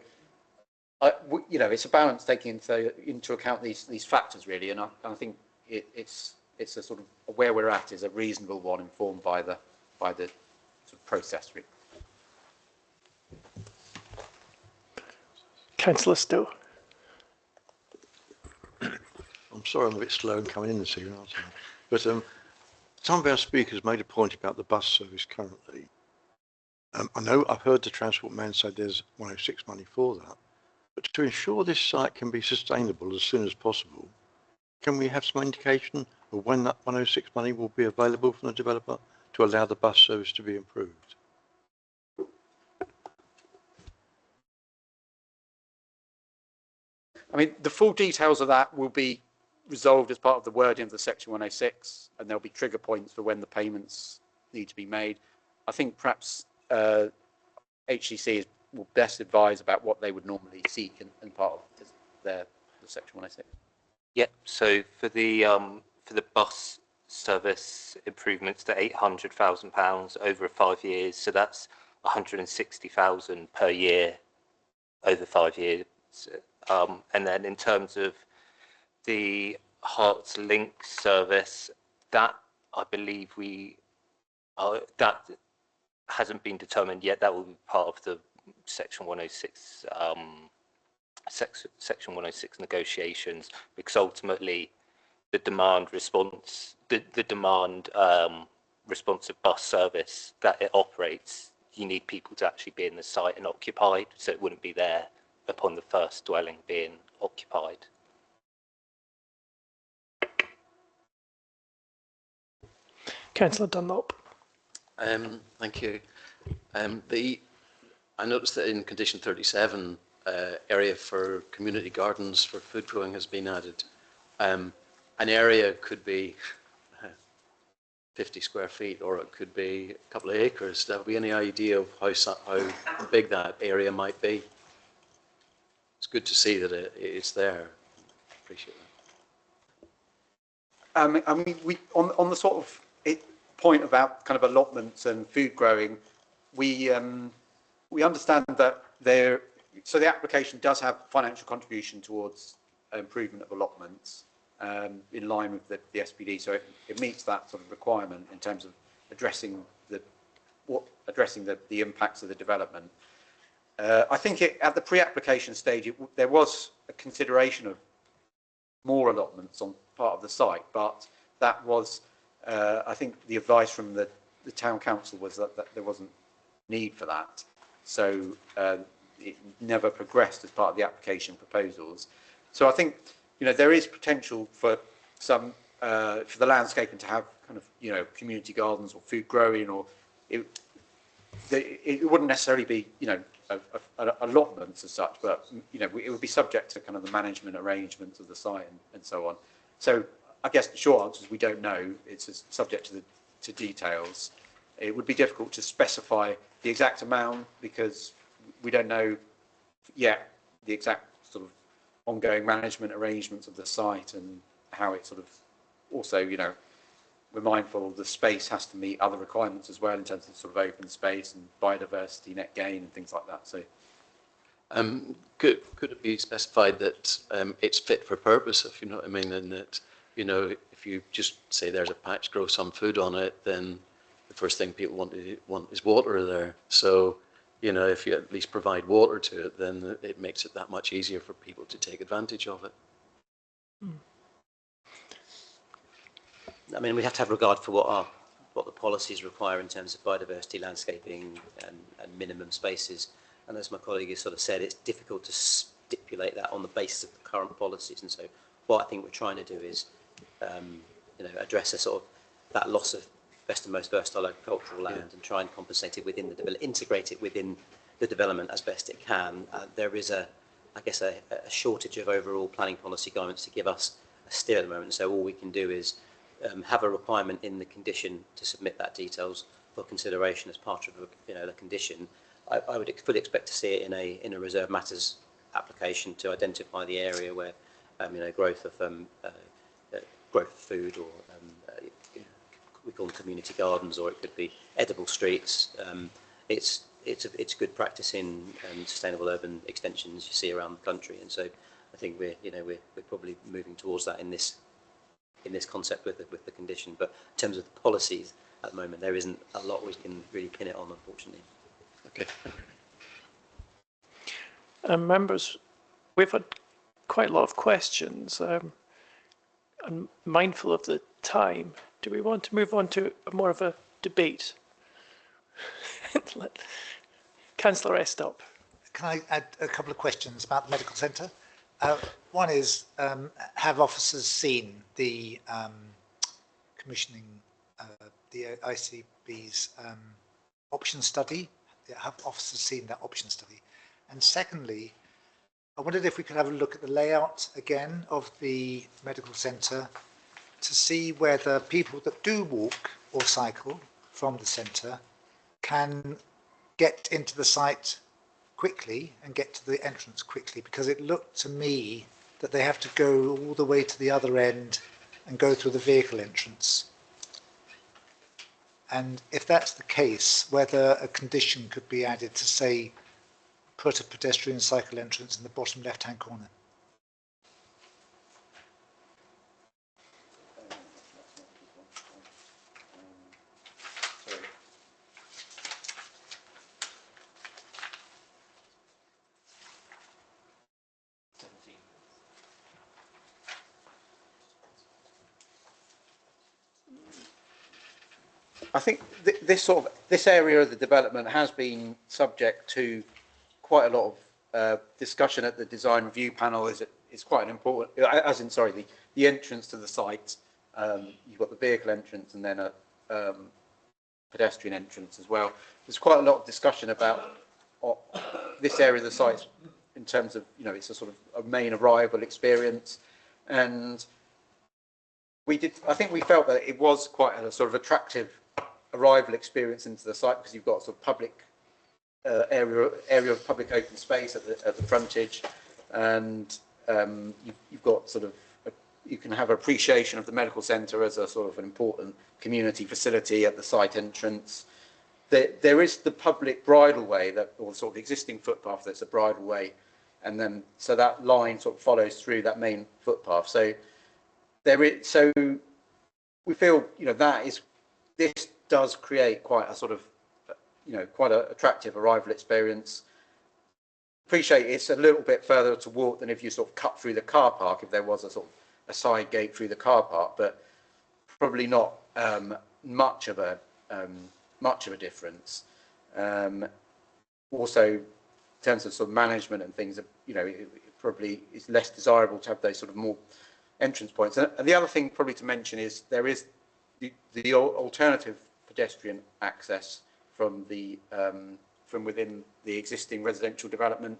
it's a balance taking into account these factors, really, and I think it's a sort of where we're at is a reasonable one, informed by the sort of process, really.
Councillor Still.
I'm sorry I'm a bit slow in coming in this evening, aren't I? But some of our speakers made a point about the bus service currently. I know I've heard the Transport Man say there's 106 money for that, but to ensure this site can be sustainable as soon as possible, can we have some indication of when that 106 money will be available from the developer to allow the bus service to be improved?
I mean, the full details of that will be resolved as part of the wording of the Section 106, and there'll be trigger points for when the payments need to be made. I think perhaps HCC will best advise about what they would normally seek in part of the Section 106.
Yep. So for the bus service improvements to £800,000 over 5 years, so that's 160,000 per year over 5 years. And then in terms of the Hearts Link service, that I believe that hasn't been determined yet. That will be part of the Section 106 Section 106 negotiations, because ultimately the demand response, the demand responsive bus service that it operates, you need people to actually be in the site and occupied, so it wouldn't be there upon the first dwelling being occupied.
Councillor Dunlop.
Thank you. I noticed that in condition 37, area for community gardens for food growing has been added. An area could be 50 square feet, or it could be a couple of acres. Do you have any idea of how big that area might be? It's good to see that it's there. Appreciate that.
I mean, on the sort of point about kind of allotments and food growing, we understand that so the application does have financial contribution towards improvement of allotments in line with the SPD, so it meets that sort of requirement in terms of addressing the impacts of the development. I think at the pre-application stage, there was a consideration of more allotments on part of the site, but that was, I think the advice from the town council was that there wasn't need for that. So it never progressed as part of the application proposals. So I think, there is potential for some, for the landscaping to have kind of, community gardens or food growing, or it wouldn't necessarily be, allotments as such, but, it would be subject to kind of the management arrangements of the site and so on. So I guess the short answer is we don't know. It's subject to details. It would be difficult to specify the exact amount because we don't know yet the exact sort of ongoing management arrangements of the site and how it sort of also, we're mindful the space has to meet other requirements as well in terms of sort of open space and biodiversity, net gain and things like that. So,
could it be specified that it's fit for purpose, if you know what I mean, and that, if you just say there's a patch, grow some food on it, then the first thing people want is water there. So, if you at least provide water to it, then it makes it that much easier for people to take advantage of it.
I mean, we have to have regard for what the policies require in terms of biodiversity, landscaping, and minimum spaces. And as my colleague has sort of said, it's difficult to stipulate that on the basis of the current policies. And so, what I think we're trying to do is, address a sort of that loss of best and most versatile agricultural land and try and compensate it within integrate it within the development as best it can. There is I guess a shortage of overall planning policy guidance to give us a steer at the moment. So all we can do is have a requirement in the condition to submit that details for consideration as part of the condition, I would fully expect to see it in a reserve matters application to identify the area where growth of food, or we call them community gardens, or it could be edible streets. It's good practice in sustainable urban extensions you see around the country, and so I think we're probably moving towards that in this concept with the condition. But in terms of the policies at the moment, there isn't a lot we can really pin it on, unfortunately.
Okay.
Members, we've had quite a lot of questions. I'm mindful of the time. Do we want to move on to more of a debate? Councillor Estop.
Can I add a couple of questions about the medical centre? One is, have officers seen the commissioning, the ICB's option study? Have officers seen that option study? And secondly, I wondered if we could have a look at the layout again of the medical centre to see whether people that do walk or cycle from the centre can get into the site quickly and get to the entrance quickly, because it looked to me that they have to go all the way to the other end and go through the vehicle entrance. And if that's the case, whether a condition could be added to say, put a pedestrian cycle entrance in the bottom left-hand corner.
I think this area of the development has been subject to quite a lot of discussion at the design review panel. It's quite an important, the entrance to the site. You've got the vehicle entrance and then a pedestrian entrance as well. There's quite a lot of discussion about this area of the site in terms of, it's a sort of a main arrival experience, and I think we felt that it was quite a sort of attractive arrival experience into the site, because you've got sort of public area of public open space at the frontage, and you've got sort of you can have appreciation of the medical centre as a sort of an important community facility at the site entrance. There is the public bridleway, or sort of existing footpath that's a bridleway, and then so that line sort of follows through that main footpath. So we feel this does create quite a sort of quite an attractive arrival experience. Appreciate it's a little bit further to walk than if you sort of cut through the car park, if there was a sort of a side gate through the car park, but probably not much of a difference. Also, in terms of sort of management and things, it probably is less desirable to have those sort of more entrance points. And the other thing probably to mention is there is the alternative pedestrian access from within the existing residential development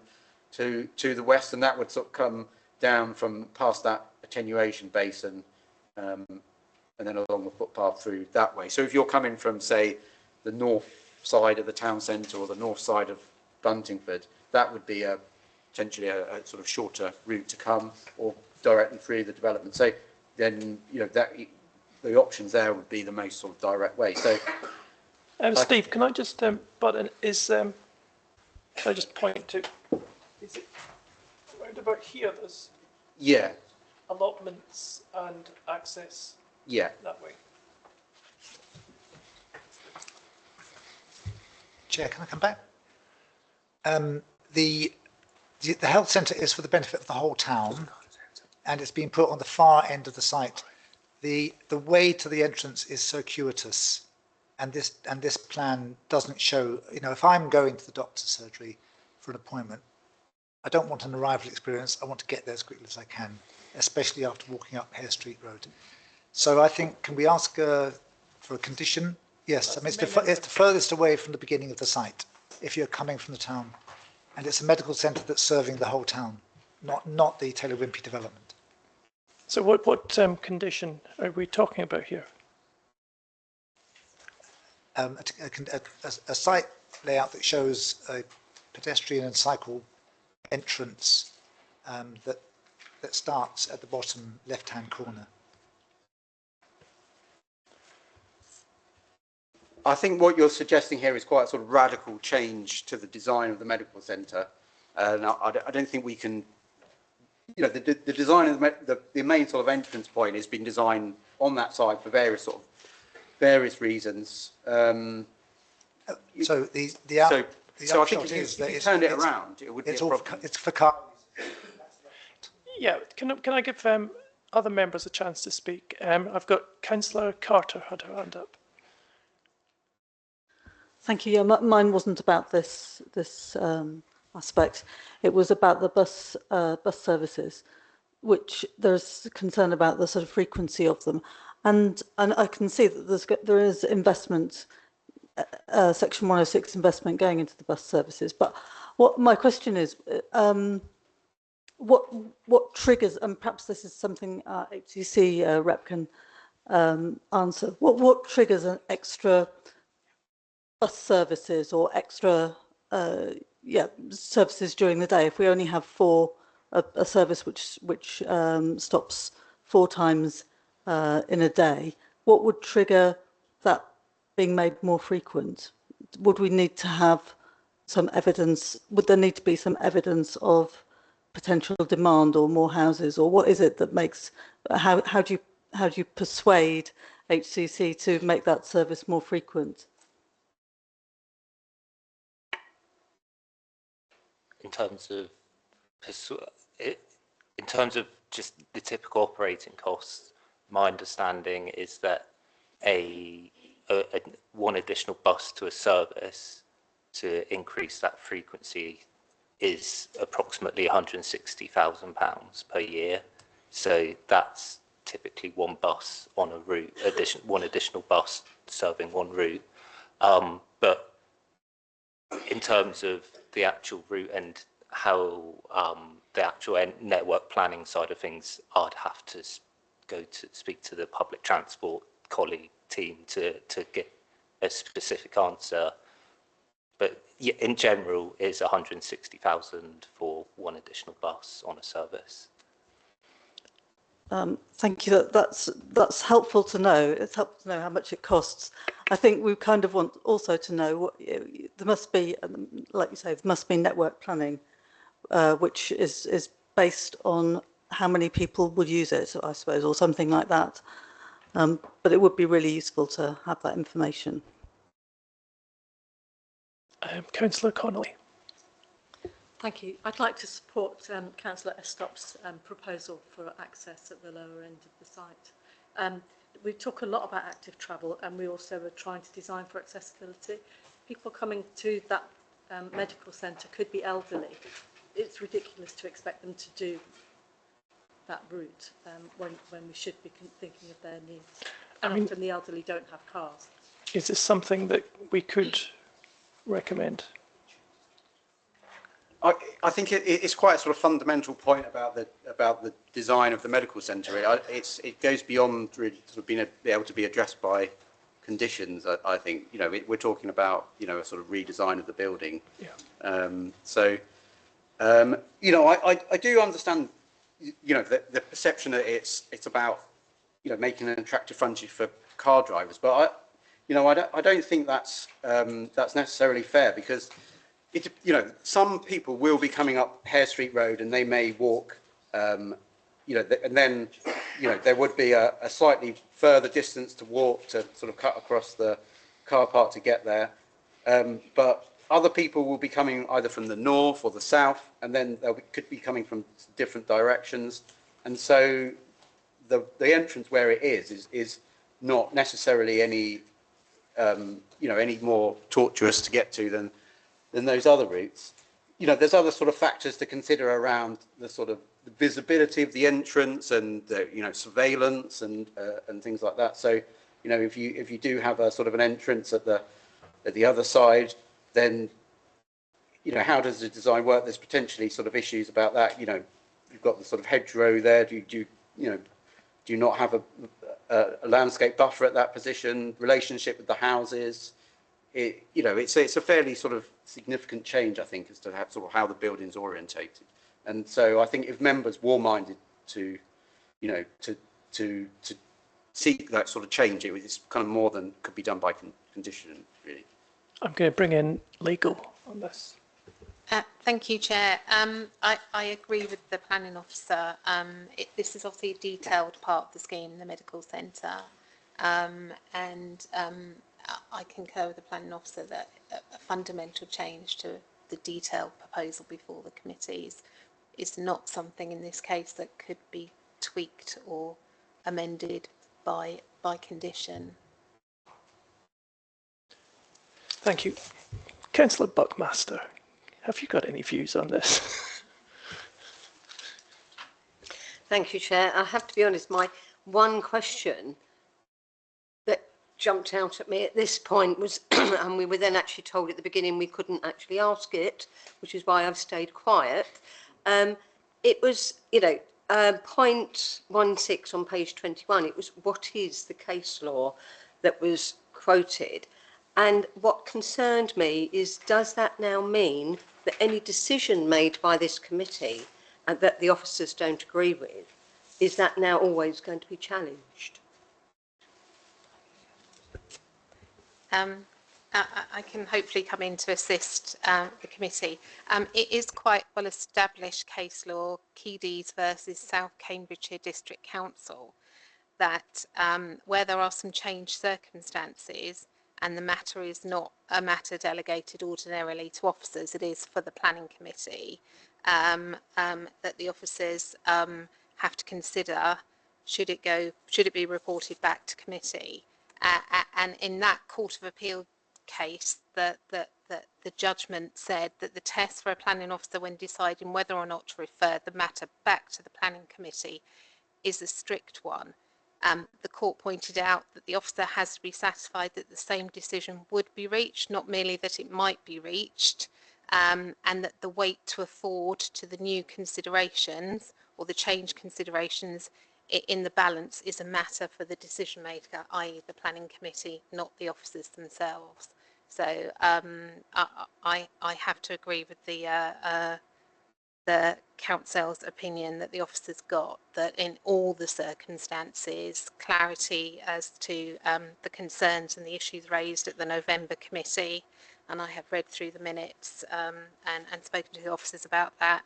to the west, and that would sort of come down from past that attenuation basin and then along the footpath through that way. So if you're coming from, say, the north side of the town centre or the north side of Buntingford, that would be potentially a sort of shorter route to come, or directly through the development. So then the options there would be the most sort of direct way. So
Steve, can I just can I just point to, is it round about here there's allotments and access that way?
Chair, can I come back? The health centre is for the benefit of the whole town, and it's been put on the far end of the site. The way to the entrance is circuitous, and this plan doesn't show. If I'm going to the doctor's surgery for an appointment, I don't want an arrival experience. I want to get there as quickly as I can, especially after walking up Hare Street Road. So I think, can we ask for a condition? Yes, I mean, it's the furthest away from the beginning of the site, if you're coming from the town. And it's a medical centre that's serving the whole town, not the Taylor Wimpey development.
So what condition are we talking about here?
a site layout that shows a pedestrian and cycle entrance that starts at the bottom left-hand corner.
I think what you're suggesting here is quite a sort of radical change to the design of the medical centre. And I don't think we can, you know, the design of the main sort of entrance point has been designed on that side for various reasons.
So the upshot is that
if you turned it around, it would be a problem.
It's for cars.
Yeah, can I give other members a chance to speak? I've got Councillor Carter had her hand up.
Thank you. Yeah, mine wasn't about this aspect. It was about the bus services, which there's concern about the sort of frequency of them, and I can see that there is investment, Section 106 investment going into the bus services. But what my question is, what triggers, and perhaps this is something HCC rep can answer. What triggers an extra bus services or extra services during the day? If we only have a service which stops 4 times in a day, what would trigger that being made more frequent? Would we need to have some evidence? Would there need to be some evidence of potential demand or more houses, or what is it that makes? How do you persuade HCC to make that service more frequent?
In terms of just the typical operating costs, my understanding is that one additional bus to a service to increase that frequency is approximately £160,000 per year. So that's typically one bus on a route, one additional bus serving one route. But in terms of the actual route and how the actual network planning side of things, I'd have to go to speak to the public transport colleague team to get a specific answer. But yeah, in general, it's 160,000 for one additional bus on a service.
Thank you. That's helpful to know. It's helpful to know how much it costs. I think we kind of want also to know what there must be, like you say, there must be network planning, which is based on how many people would use it, I suppose, or something like that. But it would be really useful to have that information.
Councillor Connolly.
Thank you. I'd like to support Councillor Estop's proposal for access at the lower end of the site. We talk a lot about active travel, and we also are trying to design for accessibility. People coming to that medical centre could be elderly. It's ridiculous to expect them to do that route when we should be thinking of their needs. And often the elderly don't have cars.
Is this something that we could recommend?
I think it's quite a sort of fundamental point about the design of the medical centre. It goes beyond really sort of being able to be addressed by conditions. I think, you know, we're talking about, you know, a sort of redesign of the building. Yeah. You know, I do understand, you know, the perception that it's about, you know, making an attractive frontage for car drivers, but I don't think that's necessarily fair, because you know, some people will be coming up Hare Street Road and they may walk, you know, and then, you know, there would be a slightly further distance to walk to sort of cut across the car park to get there. But other people will be coming either from the north or the south, and then could be coming from different directions. And so the entrance where it is not necessarily any, you know, any more tortuous to get to than those other routes. You know, there's other sort of factors to consider around the sort of the visibility of the entrance and you know, surveillance and things like that. So, you know, if you do have a sort of an entrance at the other side, then, you know, how does the design work? There's potentially sort of issues about that. You know, you've got the sort of hedgerow there. Do you not have a landscape buffer at that position? Relationship with the houses. it's a fairly sort of significant change, I think, as to how the building's orientated. And so I think if members were minded to, to seek that sort of change, it's kind of more than could be done by condition, really.
I'm going to bring in legal on this.
Thank you, Chair. I agree with the planning officer. This is obviously a detailed part of the scheme, the medical centre, and I concur with the planning officer that a fundamental change to the detailed proposal before the committees is not something in this case that could be tweaked or amended by condition.
Thank you. Councillor Buckmaster, have you got any views on this?
Thank you, Chair. I have to be honest, my one question that jumped out at me at this point was, and we were then actually told at the beginning we couldn't actually ask it, which is why I've stayed quiet. It was, point 16 on page 21, it was what is the case law that was quoted. And what concerned me is, does that now mean that any decision made by this committee and that the officers don't agree with, is that now always going to be challenged?
I can hopefully come in to assist the committee. It is quite well established case law, Keys versus South Cambridgeshire District Council, that where there are some changed circumstances and the matter is not a matter delegated ordinarily to officers, it is for the planning committee, that the officers have to consider should it be reported back to committee. And in that Court of Appeal case, the judgment said that the test for a planning officer when deciding whether or not to refer the matter back to the planning committee is a strict one. The court pointed out that the officer has to be satisfied that the same decision would be reached, not merely that it might be reached, and that the weight to afford to the new considerations or the change considerations in the balance is a matter for the decision maker, i.e. the planning committee, not the officers themselves. So I have to agree with the council's opinion that the officers got, that in all the circumstances, clarity as to the concerns and the issues raised at the November committee, and I have read through the minutes and spoken to the officers about that,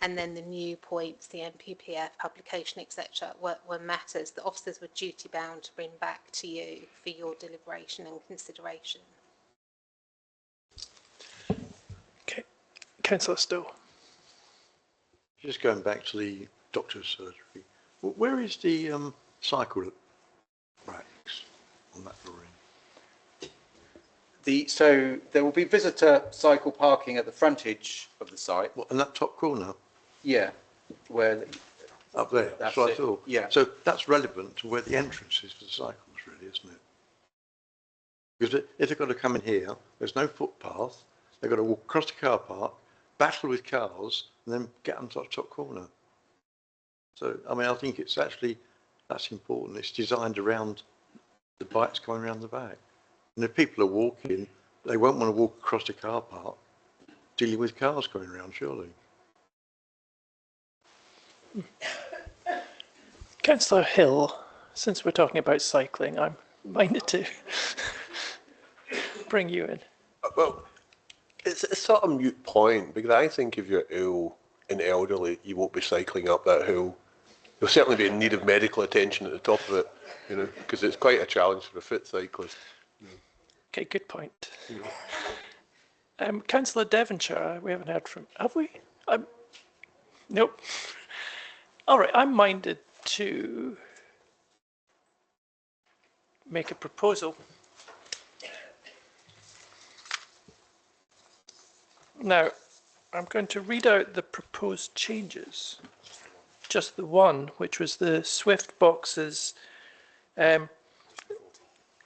and then the new points, the NPPF publication, etc., were matters that officers were duty bound to bring back to you for your deliberation and consideration.
Okay, Councillor Stowe.
Just going back to the doctor's surgery, where is the cycle racks on that drawing?
So there will be visitor cycle parking at the frontage of the site.
What, in that top corner?
Yeah, where
up there. That's what I thought.
Yeah.
So that's relevant to where the entrance is for the cycles, really, isn't it? Because if they've got to come in here, there's no footpath. They've got to walk across the car park, battle with cars, and then get on top corner. So, I mean, I think it's actually, that's important. It's designed around the bikes going around the back. And if people are walking, they won't want to walk across the car park dealing with cars going around, surely.
Councillor Hill, since we're talking about cycling, I'm minded to bring you in.
Well, it's a sort of mute point, because I think if you're ill and elderly, you won't be cycling up that hill. You'll certainly be in need of medical attention at the top of it, because it's quite a challenge for a fit cyclist.
Okay, good point. Councillor Devonshire, we haven't heard from, have we? Nope. All right, I'm minded to make a proposal. Now, I'm going to read out the proposed changes. Just the one, which was the Swift boxes,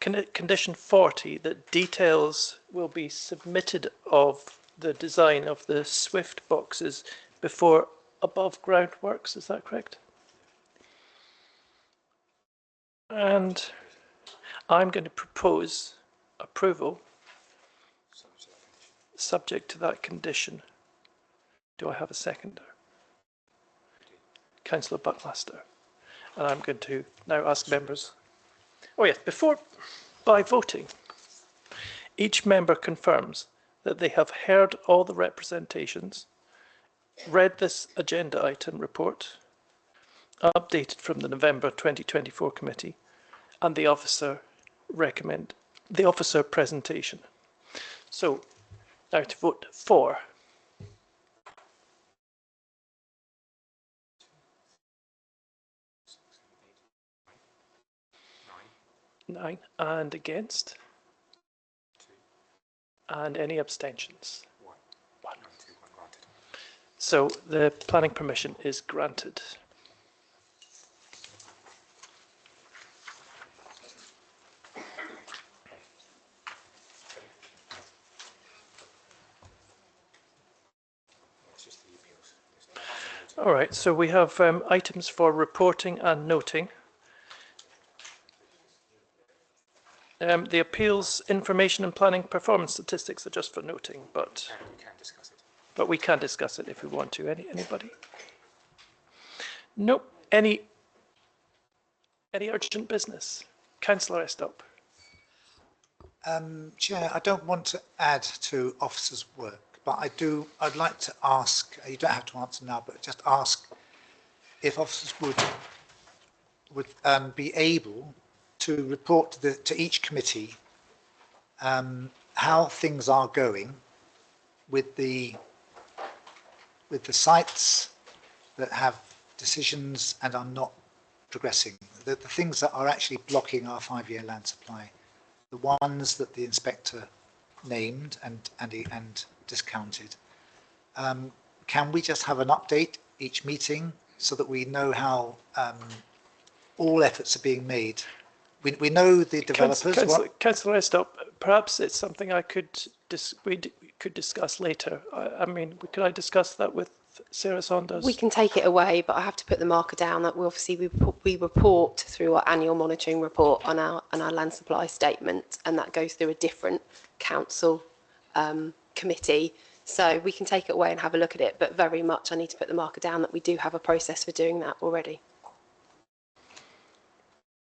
condition 40, that details will be submitted of the design of the Swift boxes before above ground works. Is that correct? And I'm going to propose approval subject to that condition. Do I have a seconder? Councillor Buckmaster. And I'm going to now ask members. Oh yes, by voting, each member confirms that they have heard all the representations, read this agenda item report, updated from the November 2024 committee, and the officer presentation. So now to vote for. 9 and against. And any abstentions? 1. So the planning permission is granted. All right, so we have items for reporting and noting. The appeals, information and planning performance statistics are just for noting, but we can discuss it if we want to. Anybody? Nope. Any urgent business? Councillor Estop.
Chair, I don't want to add to officers' work, but I'd like to ask, you don't have to answer now, but just ask if officers would be able to report to each committee how things are going with the sites that have decisions and are not progressing, the things that are actually blocking our 5-year land supply, the ones that the inspector named and discounted. Can we just have an update each meeting so that we know how all efforts are being made? We know the developers.
Councillor Estop, perhaps it's something we could discuss later. I mean, could I discuss that with Sarah Saunders?
We can take it away, but I have to put the marker down that we report through our annual monitoring report on our land supply statement, and that goes through a different council committee. So we can take it away and have a look at it, but very much I need to put the marker down that we do have a process for doing that already.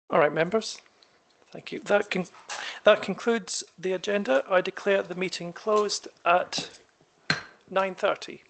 All right, members. Thank you. That concludes the agenda. I declare the meeting closed at 9:30.